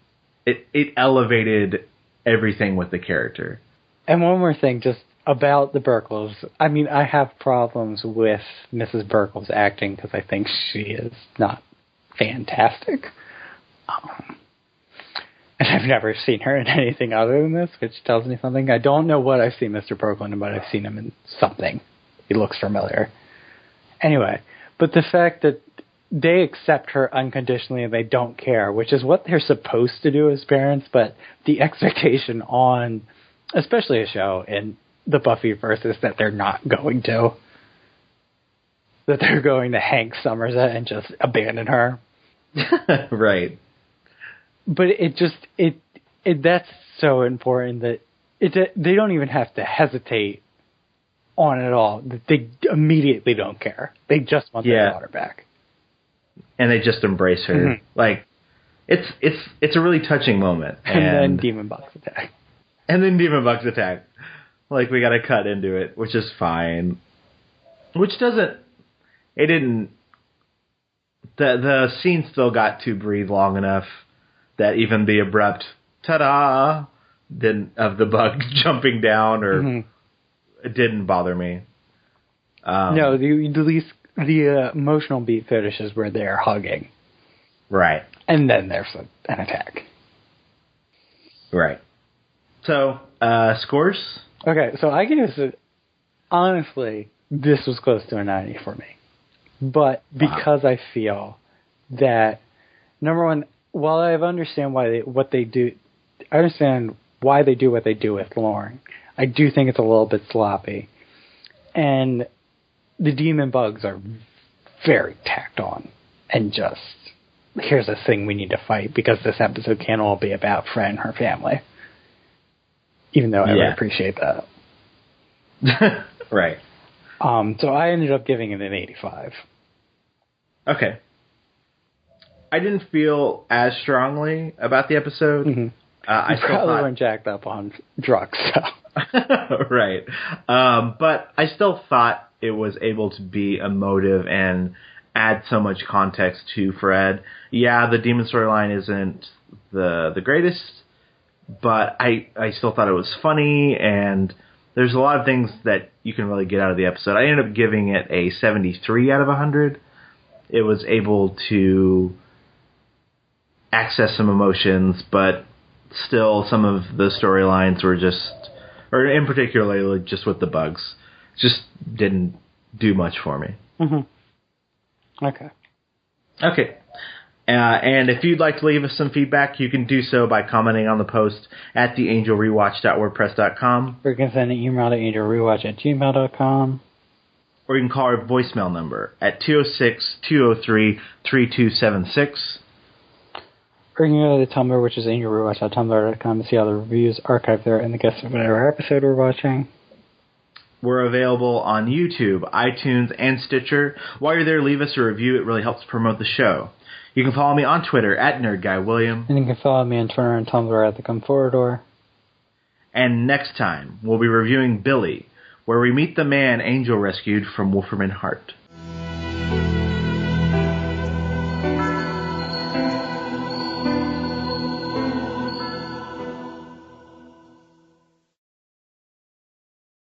it elevated everything with the character. And one more thing, just about the Burkles. I mean, I have problems with Mrs. Burkle's acting because I think she is not fantastic. And I've never seen her in anything other than this, which tells me something. I don't know what I've seen Mr. Burkle in, but I've seen him in something. He looks familiar. Anyway, but the fact that they accept her unconditionally and they don't care, which is what they're supposed to do as parents, but the expectation on, especially a show in the Buffyverse, is that they're not going to. That they're going to Hank Somerset and just abandon her. Right. But that's so important that they don't even have to hesitate on it at all. They immediately don't care. They just want their daughter back. And they just embrace her. Mm-hmm. Like, it's a really touching moment. And then Demon Bugs attack. Like, we got to cut into it, which is fine. The scene still got to breathe long enough that even the abrupt ta-da of the bug jumping down it didn't bother me. No, the emotional beat finishes where they're hugging. Right. And then there's an attack. Right. So, scores? Okay, so I give this, honestly, this was close to a 90 for me. But because I feel that, number one, while I understand why they do what they do with Lauren, I do think it's a little bit sloppy. And the demon bugs are very tacked on. And just, here's a thing we need to fight because this episode can't all be about Fred and her family. Even though I would appreciate that. Right. So I ended up giving it an 85. Okay. I didn't feel as strongly about the episode. Mm-hmm. I probably weren't jacked up on drugs. So. Right. But I still thought it was able to be emotive and add so much context to Fred. Yeah, the demon storyline isn't the greatest, but I still thought it was funny, and there's a lot of things that you can really get out of the episode. I ended up giving it a 73 out of 100. It was able to access some emotions, but still some of the storylines were just, or in particular just with the bugs, Just didn't do much for me. Mm-hmm. Okay. Okay. And if you'd like to leave us some feedback, you can do so by commenting on the post at theangelrewatch.wordpress.com. Or you can send an email to angelrewatch@gmail.com. Or you can call our voicemail number at 206-203-3276. Or you can go to the Tumblr, which is angelrewatch.tumblr.com, to see all the reviews archived there and the guests of whatever episode we're watching. We're available on YouTube, iTunes, and Stitcher. While you're there, leave us a review. It really helps promote the show. You can follow me on Twitter at NerdGuyWilliam. And you can follow me on Twitter and Tumblr at TheComfortador. And next time, we'll be reviewing Billy, where we meet the man Angel rescued from Wolferman Hart.